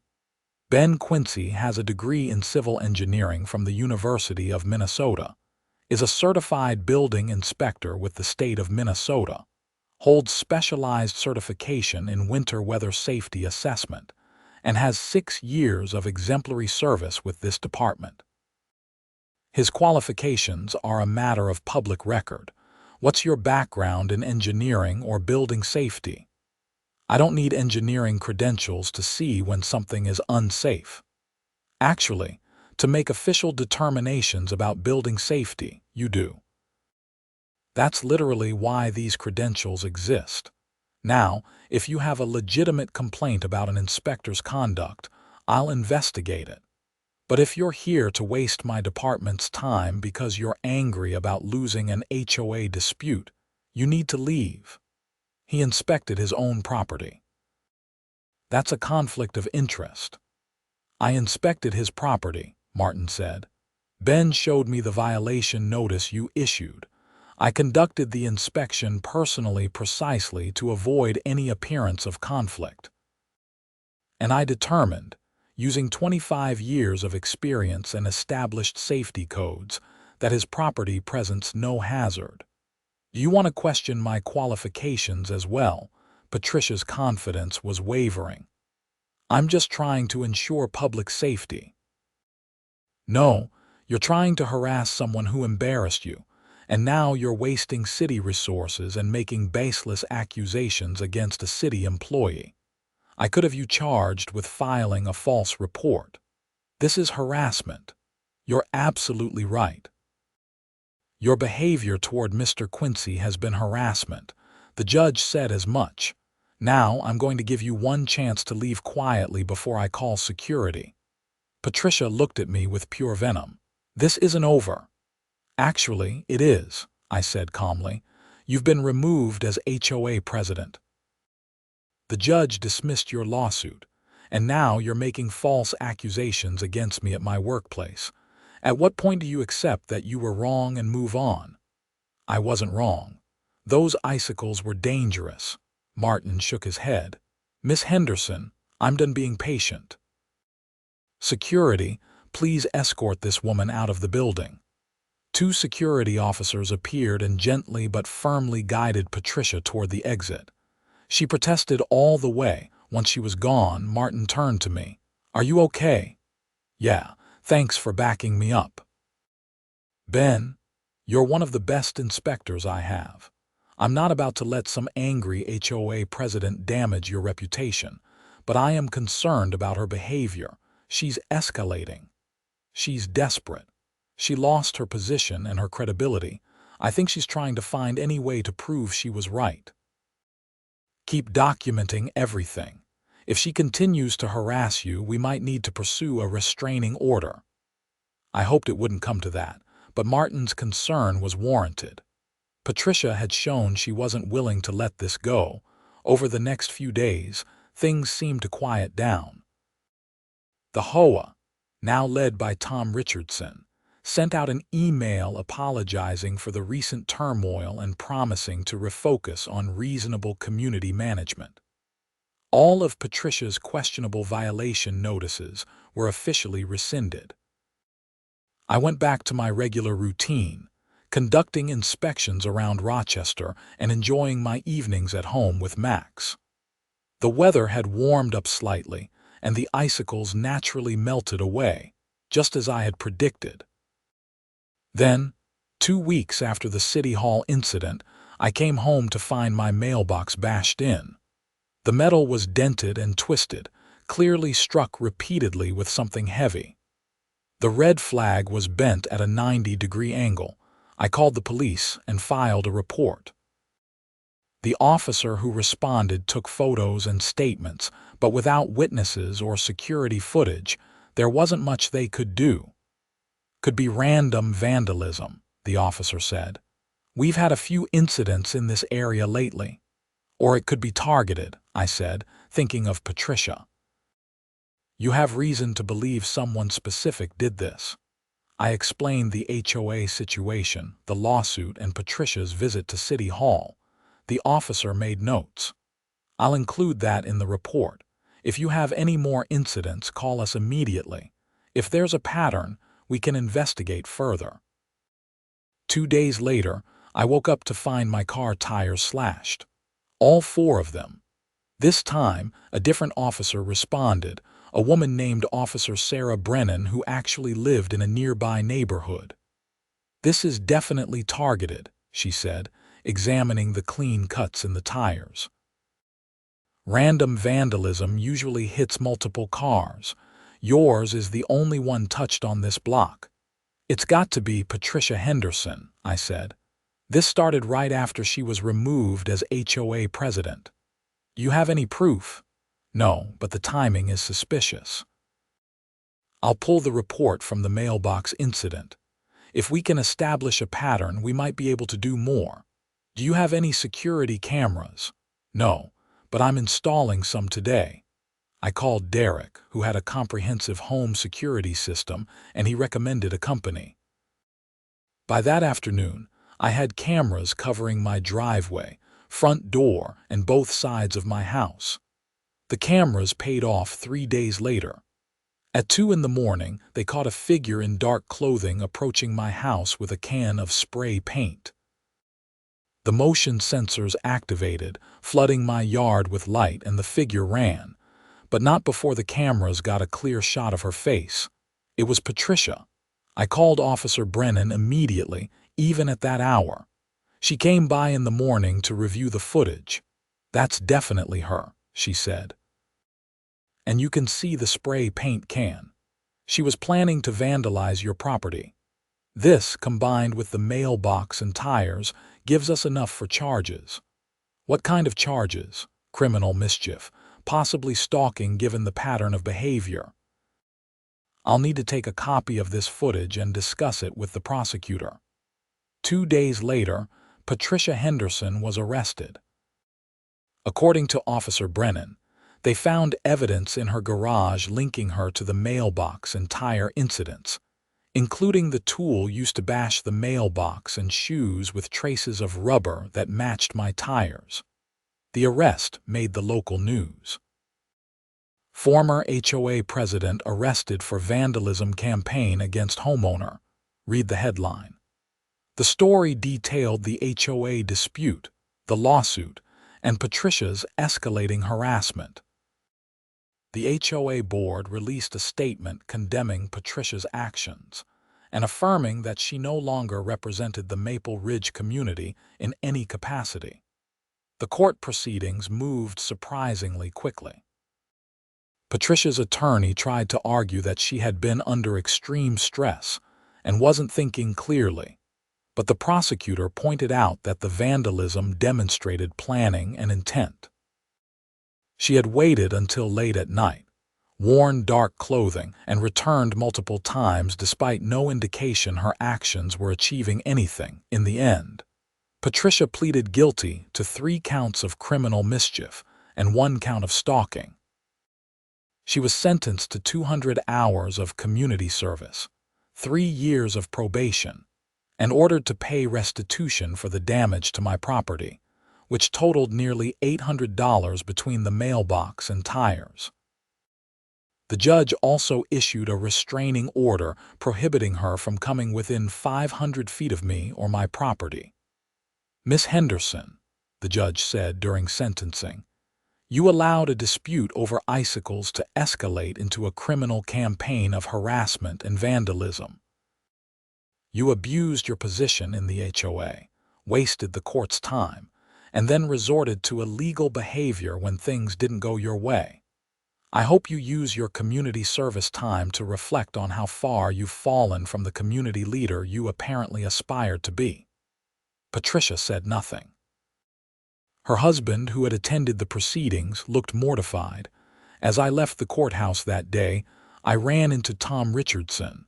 Ben Quincy has a degree in civil engineering from the University of Minnesota, is a certified building inspector with the state of Minnesota, holds specialized certification in winter weather safety assessment, and has 6 years of exemplary service with this department. His qualifications are a matter of public record. What's your background in engineering or building safety? I don't need engineering credentials to see when something is unsafe. Actually, to make official determinations about building safety, you do. That's literally why these credentials exist. Now, if you have a legitimate complaint about an inspector's conduct, I'll investigate it. But if you're here to waste my department's time because you're angry about losing an HOA dispute, you need to leave. He inspected his own property. That's a conflict of interest. I inspected his property, Martin said. Ben showed me the violation notice you issued. I conducted the inspection personally precisely to avoid any appearance of conflict. And I determined, using 25 years of experience and established safety codes, that his property presents no hazard. Do you want to question my qualifications as well? Patricia's confidence was wavering. I'm just trying to ensure public safety. No, you're trying to harass someone who embarrassed you. And now you're wasting city resources and making baseless accusations against a city employee. I could have you charged with filing a false report. This is harassment. You're absolutely right. Your behavior toward Mr. Quincy has been harassment. The judge said as much. Now I'm going to give you one chance to leave quietly before I call security. Patricia looked at me with pure venom. This isn't over. Actually, it is, I said calmly. You've been removed as HOA president. The judge dismissed your lawsuit, and now you're making false accusations against me at my workplace. At what point do you accept that you were wrong and move on? I wasn't wrong. Those icicles were dangerous. Martin shook his head. Miss Henderson, I'm done being patient. Security, please escort this woman out of the building. 2 security officers appeared and gently but firmly guided Patricia toward the exit. She protested all the way. Once she was gone, Martin turned to me. Are you okay? Yeah, thanks for backing me up. Ben, you're one of the best inspectors I have. I'm not about to let some angry HOA president damage your reputation, but I am concerned about her behavior. She's escalating. She's desperate. She lost her position and her credibility. I think she's trying to find any way to prove she was right. Keep documenting everything. If she continues to harass you, we might need to pursue a restraining order." I hoped it wouldn't come to that, but Martin's concern was warranted. Patricia had shown she wasn't willing to let this go. Over the next few days, things seemed to quiet down. The HOA, now led by Tom Richardson, sent out an email apologizing for the recent turmoil and promising to refocus on reasonable community management. All of Patricia's questionable violation notices were officially rescinded. I went back to my regular routine, conducting inspections around Rochester and enjoying my evenings at home with Max. The weather had warmed up slightly, and the icicles naturally melted away, just as I had predicted. Then, 2 weeks after the City Hall incident, I came home to find my mailbox bashed in. The metal was dented and twisted, clearly struck repeatedly with something heavy. The red flag was bent at a 90-degree angle. I called the police and filed a report. The officer who responded took photos and statements, but without witnesses or security footage, there wasn't much they could do. "Could be random vandalism," the officer said. "We've had a few incidents in this area lately." "Or it could be targeted," I said, thinking of Patricia. "You have reason to believe someone specific did this." I explained the HOA situation, the lawsuit, and Patricia's visit to City Hall. The officer made notes. "I'll include that in the report. If you have any more incidents, call us immediately. If there's a pattern, we can investigate further." 2 days later, I woke up to find my car tires slashed. All 4 of them. This time, a different officer responded, a woman named Officer Sarah Brennan who actually lived in a nearby neighborhood. "This is definitely targeted," she said, examining the clean cuts in the tires. "Random vandalism usually hits multiple cars. Yours is the only one touched on this block." "It's got to be Patricia Henderson," I said. "This started right after she was removed as HOA president." "You have any proof?" "No, but the timing is suspicious." "I'll pull the report from the mailbox incident. If we can establish a pattern, we might be able to do more." "Do you have any security cameras?" "No, but I'm installing some today." I called Derek, who had a comprehensive home security system, and he recommended a company. By that afternoon, I had cameras covering my driveway, front door, and both sides of my house. The cameras paid off 3 days later. At 2 in the morning, they caught a figure in dark clothing approaching my house with a can of spray paint. The motion sensors activated, flooding my yard with light, and the figure ran, but not before the cameras got a clear shot of her face. It was Patricia. I called Officer Brennan immediately, even at that hour. She came by in the morning to review the footage. "That's definitely her," she said. "And you can see the spray paint can. She was planning to vandalize your property." This, combined with the mailbox and tires, gives us enough for charges. "What kind of charges?" "Criminal mischief, possibly stalking given the pattern of behavior." "I'll need to take a copy of this footage and discuss it with the prosecutor." 2 days later, Patricia Henderson was arrested. According to Officer Brennan, they found evidence in her garage linking her to the mailbox and tire incidents, including the tool used to bash the mailbox and shoes with traces of rubber that matched my tires. The arrest made the local news. Former HOA president arrested for vandalism campaign against homeowner. Read the headline. The story detailed the HOA dispute, the lawsuit, and Patricia's escalating harassment. The HOA board released a statement condemning Patricia's actions and affirming that she no longer represented the Maple Ridge community in any capacity. The court proceedings moved surprisingly quickly. Patricia's attorney tried to argue that she had been under extreme stress and wasn't thinking clearly, but the prosecutor pointed out that the vandalism demonstrated planning and intent. She had waited until late at night, worn dark clothing, and returned multiple times despite no indication her actions were achieving anything in the end. Patricia pleaded guilty to 3 counts of criminal mischief and 1 count of stalking. She was sentenced to 200 hours of community service, 3 years of probation, and ordered to pay restitution for the damage to my property, which totaled nearly $800 between the mailbox and tires. The judge also issued a restraining order prohibiting her from coming within 500 feet of me or my property. "Miss Henderson," the judge said during sentencing, "you allowed a dispute over Icicles to escalate into a criminal campaign of harassment and vandalism. You abused your position in the HOA, wasted the court's time, and then resorted to illegal behavior when things didn't go your way. I hope you use your community service time to reflect on how far you've fallen from the community leader you apparently aspired to be." Patricia said nothing. Her husband, who had attended the proceedings, looked mortified. As I left the courthouse that day, I ran into Tom Richardson.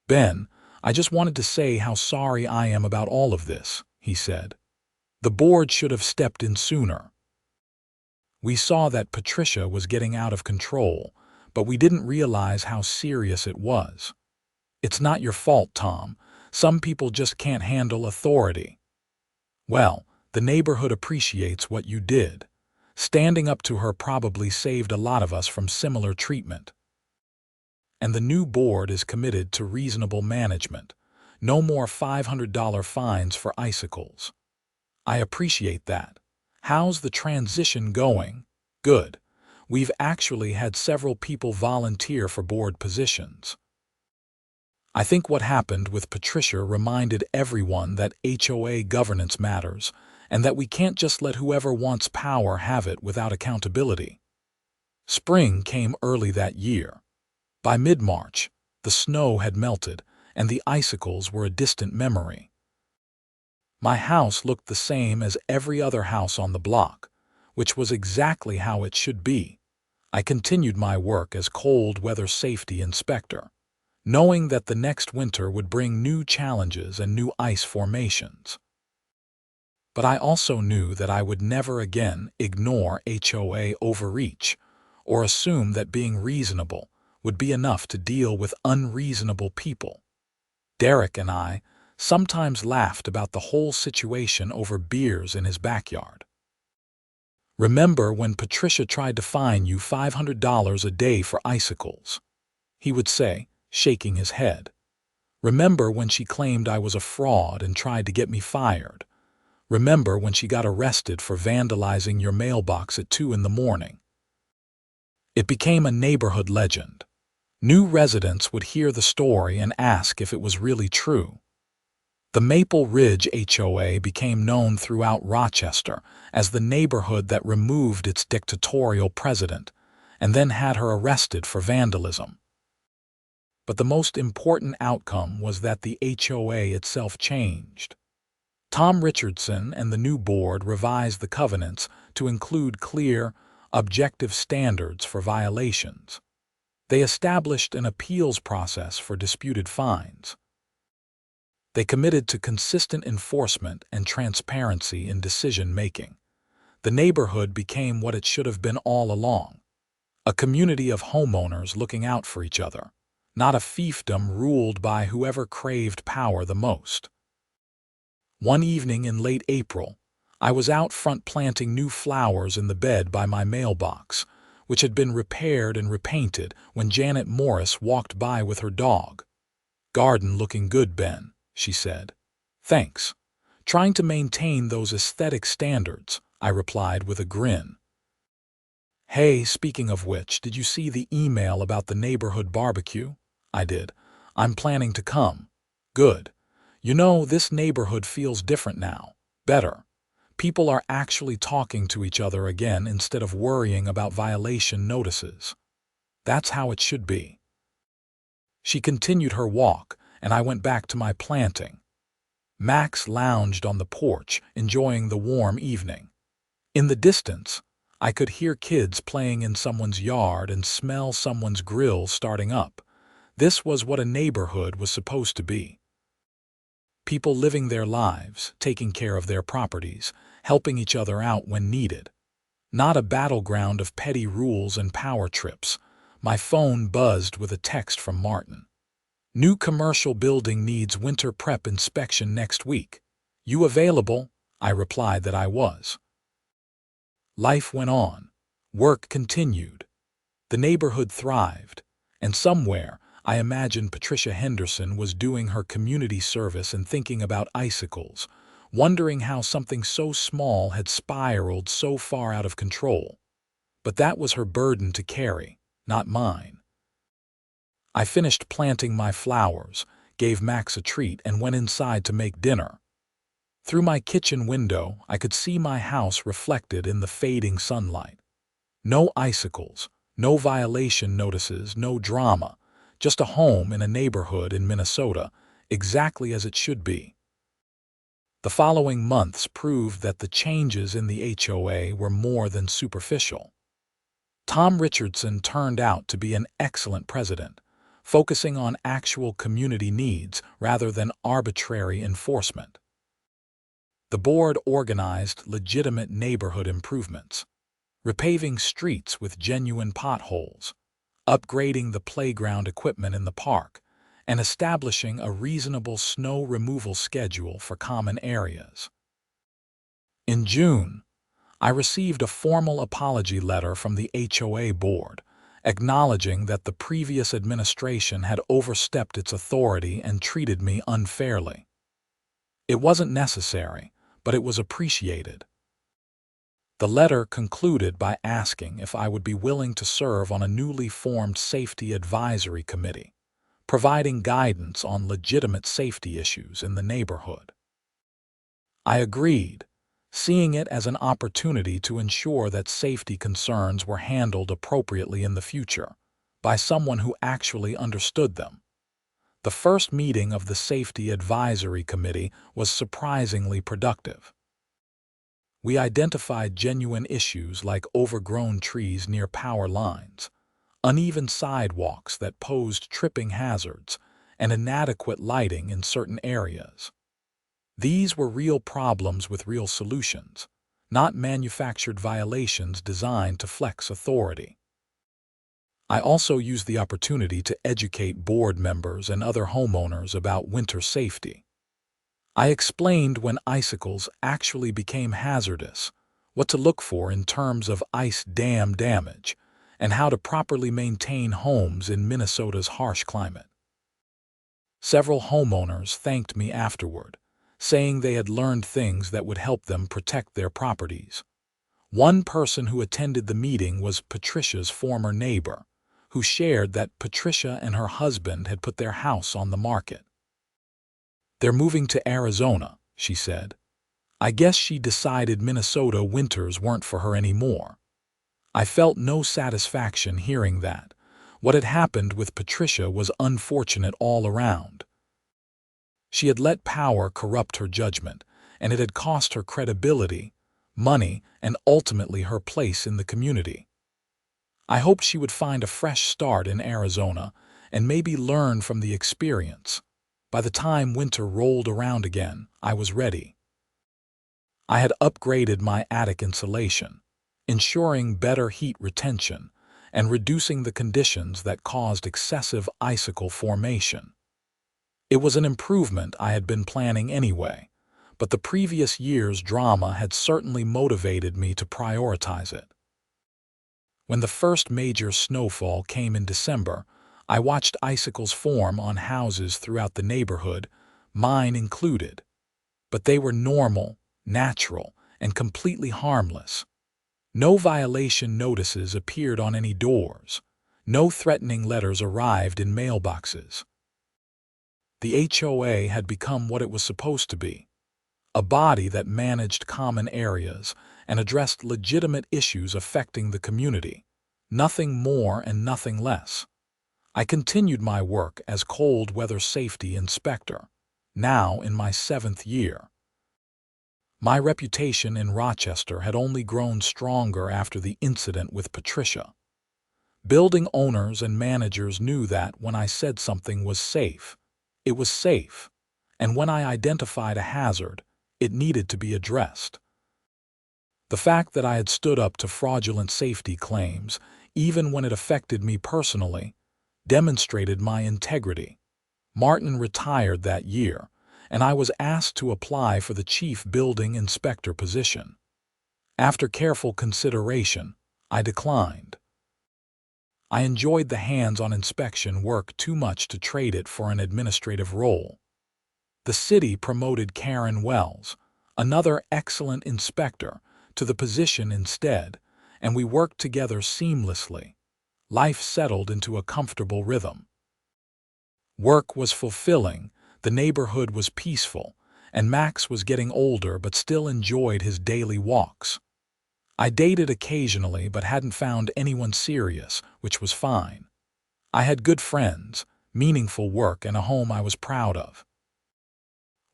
"Ben, I just wanted to say how sorry I am about all of this," he said. "The board should have stepped in sooner. We saw that Patricia was getting out of control, but we didn't realize how serious it was. It's not your fault, Tom. Some people just can't handle authority. Well, the neighborhood appreciates what you did. Standing up to her probably saved a lot of us from similar treatment. And the new board is committed to reasonable management. No more $500 fines for Icicles. I appreciate that. How's the transition going?" "Good. We've actually had several people volunteer for board positions." I think what happened with Patricia reminded everyone that HOA governance matters and that we can't just let whoever wants power have it without accountability. Spring came early that year. By mid-March, the snow had melted and the icicles were a distant memory. My house looked the same as every other house on the block, which was exactly how it should be. I continued my work as cold weather safety inspector, knowing that the next winter would bring new challenges and new ice formations. But I also knew that I would never again ignore HOA overreach or assume that being reasonable would be enough to deal with unreasonable people. Derek and I sometimes laughed about the whole situation over beers in his backyard. "Remember when Patricia tried to fine you $500 a day for Icicles?" he would say, shaking his head. "Remember when she claimed I was a fraud and tried to get me fired? Remember when she got arrested for vandalizing your mailbox at 2 in the morning? It became a neighborhood legend. New residents would hear the story and ask if it was really true. The Maple Ridge HOA became known throughout Rochester as the neighborhood that removed its dictatorial president and then had her arrested for vandalism. But the most important outcome was that the HOA itself changed. Tom Richardson and the new board revised the covenants to include clear, objective standards for violations. They established an appeals process for disputed fines. They committed to consistent enforcement and transparency in decision-making. The neighborhood became what it should have been all along: a community of homeowners looking out for each other, not a fiefdom ruled by whoever craved power the most. One evening in late April, I was out front planting new flowers in the bed by my mailbox, which had been repaired and repainted, when Janet Morris walked by with her dog. "Garden looking good, Ben," she said. "Thanks. Trying to maintain those aesthetic standards," I replied with a grin. "Hey, speaking of which, did you see the email about the neighborhood barbecue?" "I did. I'm planning to come." "Good. You know, this neighborhood feels different now. Better. People are actually talking to each other again instead of worrying about violation notices. That's how it should be." She continued her walk, and I went back to my planting. Max lounged on the porch, enjoying the warm evening. In the distance, I could hear kids playing in someone's yard and smell someone's grill starting up. This was what a neighborhood was supposed to be. People living their lives, taking care of their properties, helping each other out when needed. Not a battleground of petty rules and power trips. My phone buzzed with a text from Martin. New commercial building needs winter prep inspection next week. You available? I replied that I was. Life went on. Work continued. The neighborhood thrived. And somewhere, I imagined Patricia Henderson was doing her community service and thinking about icicles, wondering how something so small had spiraled so far out of control. But that was her burden to carry, not mine. I finished planting my flowers, gave Max a treat, and went inside to make dinner. Through my kitchen window, I could see my house reflected in the fading sunlight. No icicles, no violation notices, no drama, just a home in a neighborhood in Minnesota, exactly as it should be. The following months proved that the changes in the HOA were more than superficial. Tom Richardson turned out to be an excellent president, focusing on actual community needs rather than arbitrary enforcement. The board organized legitimate neighborhood improvements, repaving streets with genuine potholes, upgrading the playground equipment in the park, and establishing a reasonable snow removal schedule for common areas. In June, I received a formal apology letter from the HOA board, acknowledging that the previous administration had overstepped its authority and treated me unfairly. It wasn't necessary, but it was appreciated. The letter concluded by asking if I would be willing to serve on a newly formed safety advisory committee, providing guidance on legitimate safety issues in the neighborhood. I agreed, seeing it as an opportunity to ensure that safety concerns were handled appropriately in the future by someone who actually understood them. The first meeting of the Safety Advisory Committee was surprisingly productive. We identified genuine issues like overgrown trees near power lines, uneven sidewalks that posed tripping hazards, and inadequate lighting in certain areas. These were real problems with real solutions, not manufactured violations designed to flex authority. I also used the opportunity to educate board members and other homeowners about winter safety. I explained when icicles actually became hazardous, what to look for in terms of ice dam damage, and how to properly maintain homes in Minnesota's harsh climate. Several homeowners thanked me afterward, saying they had learned things that would help them protect their properties. One person who attended the meeting was Patricia's former neighbor, who shared that Patricia and her husband had put their house on the market. "They're moving to Arizona," she said. "I guess she decided Minnesota winters weren't for her anymore." I felt no satisfaction hearing that. What had happened with Patricia was unfortunate all around. She had let power corrupt her judgment, and it had cost her credibility, money, and ultimately her place in the community. I hoped she would find a fresh start in Arizona and maybe learn from the experience. By the time winter rolled around again, I was ready. I had upgraded my attic insulation, ensuring better heat retention and reducing the conditions that caused excessive icicle formation. It was an improvement I had been planning anyway, but the previous year's drama had certainly motivated me to prioritize it. When the first major snowfall came in December, I watched icicles form on houses throughout the neighborhood, mine included. But they were normal, natural, and completely harmless. No violation notices appeared on any doors. No threatening letters arrived in mailboxes. The HOA had become what it was supposed to be, a body that managed common areas and addressed legitimate issues affecting the community, nothing more and nothing less. I continued my work as cold weather safety inspector, now in my 7th year. My reputation in Rochester had only grown stronger after the incident with Patricia. Building owners and managers knew that when I said something was safe, it was safe, and when I identified a hazard, it needed to be addressed. The fact that I had stood up to fraudulent safety claims, even when it affected me personally, demonstrated my integrity. Martin retired that year, and I was asked to apply for the chief building inspector position. After careful consideration, I declined. I enjoyed the hands-on inspection work too much to trade it for an administrative role. The city promoted Karen Wells, another excellent inspector, to the position instead, and we worked together seamlessly. Life settled into a comfortable rhythm. Work was fulfilling, the neighborhood was peaceful, and Max was getting older but still enjoyed his daily walks. I dated occasionally but hadn't found anyone serious, which was fine. I had good friends, meaningful work, and a home I was proud of.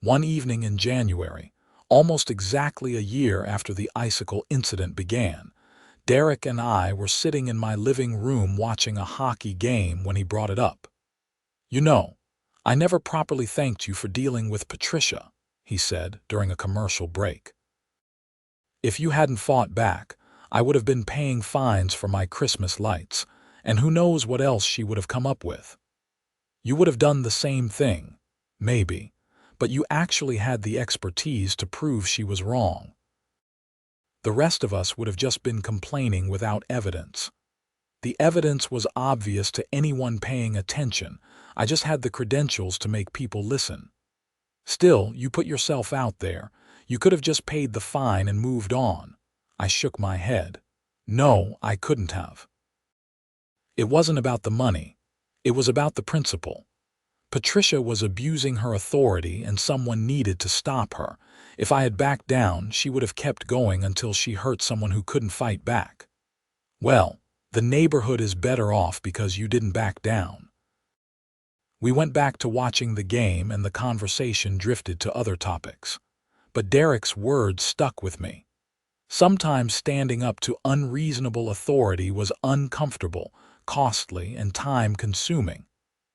One evening in January, almost exactly a year after the Icicle incident began, Derek and I were sitting in my living room watching a hockey game when he brought it up. "You know, I never properly thanked you for dealing with Patricia," he said during a commercial break. "If you hadn't fought back, I would have been paying fines for my Christmas lights, and who knows what else she would have come up with. You would have done the same thing, maybe, but you actually had the expertise to prove she was wrong. The rest of us would have just been complaining without evidence. The evidence was obvious to anyone paying attention. I just had the credentials to make people listen. Still, you put yourself out there. You could have just paid the fine and moved on." I shook my head. "No, I couldn't have. It wasn't about the money. It was about the principle. Patricia was abusing her authority and someone needed to stop her. If I had backed down, she would have kept going until she hurt someone who couldn't fight back. Well, the neighborhood is better off because you didn't back down." We went back to watching the game and the conversation drifted to other topics. But Derek's words stuck with me. Sometimes standing up to unreasonable authority was uncomfortable, costly, and time-consuming,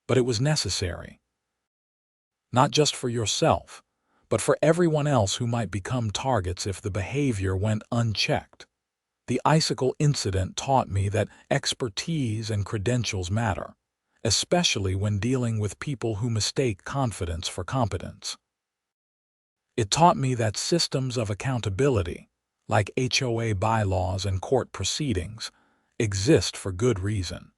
but it was necessary. Not just for yourself, but for everyone else who might become targets if the behavior went unchecked. The Icicle incident taught me that expertise and credentials matter, especially when dealing with people who mistake confidence for competence. It taught me that systems of accountability, like HOA bylaws and court proceedings, exist for good reason.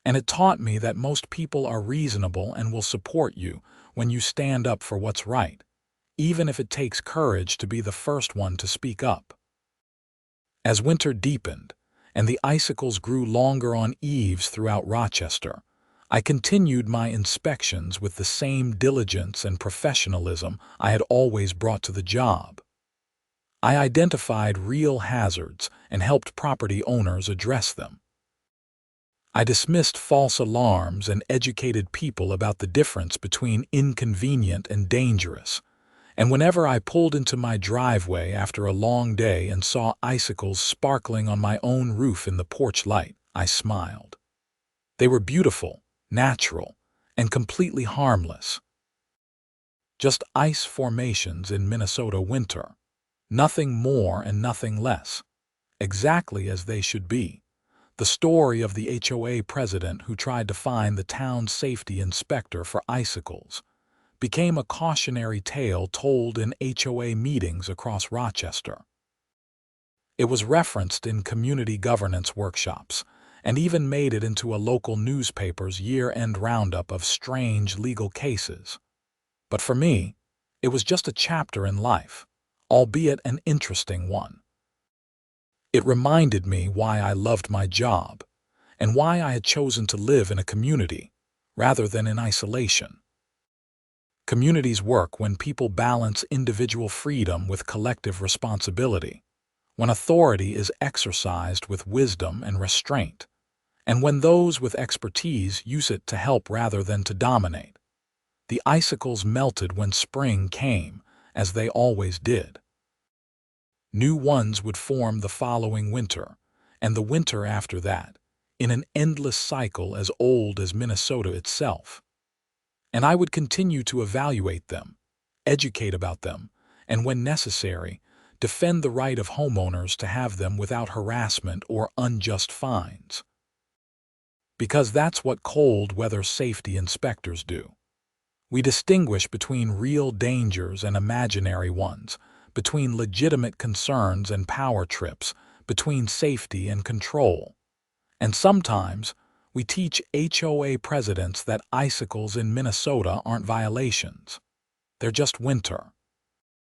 And it taught me that most people are reasonable and will support you when you stand up for what's right, even if it takes courage to be the first one to speak up. As winter deepened, and the icicles grew longer on eaves throughout Rochester, I continued my inspections with the same diligence and professionalism I had always brought to the job. I identified real hazards and helped property owners address them. I dismissed false alarms and educated people about the difference between inconvenient and dangerous. And whenever I pulled into my driveway after a long day and saw icicles sparkling on my own roof in the porch light, I smiled. They were beautiful, natural, and completely harmless. Just ice formations in Minnesota winter. Nothing more and nothing less. Exactly as they should be. The story of the HOA president who tried to find the town's safety inspector for icicles became a cautionary tale told in HOA meetings across Rochester. It was referenced in community governance workshops, and even made it into a local newspaper's year-end roundup of strange legal cases. But for me, it was just a chapter in life, albeit an interesting one. It reminded me why I loved my job, and why I had chosen to live in a community, rather than in isolation. Communities work when people balance individual freedom with collective responsibility, when authority is exercised with wisdom and restraint, and when those with expertise use it to help rather than to dominate. The icicles melted when spring came, as they always did. New ones would form the following winter, and the winter after that, in an endless cycle as old as Minnesota itself. And I would continue to evaluate them, educate about them, and when necessary, defend the right of homeowners to have them without harassment or unjust fines. Because that's what cold weather safety inspectors do. We distinguish between real dangers and imaginary ones, between legitimate concerns and power trips, between safety and control. And sometimes, we teach HOA presidents that icicles in Minnesota aren't violations. They're just winter.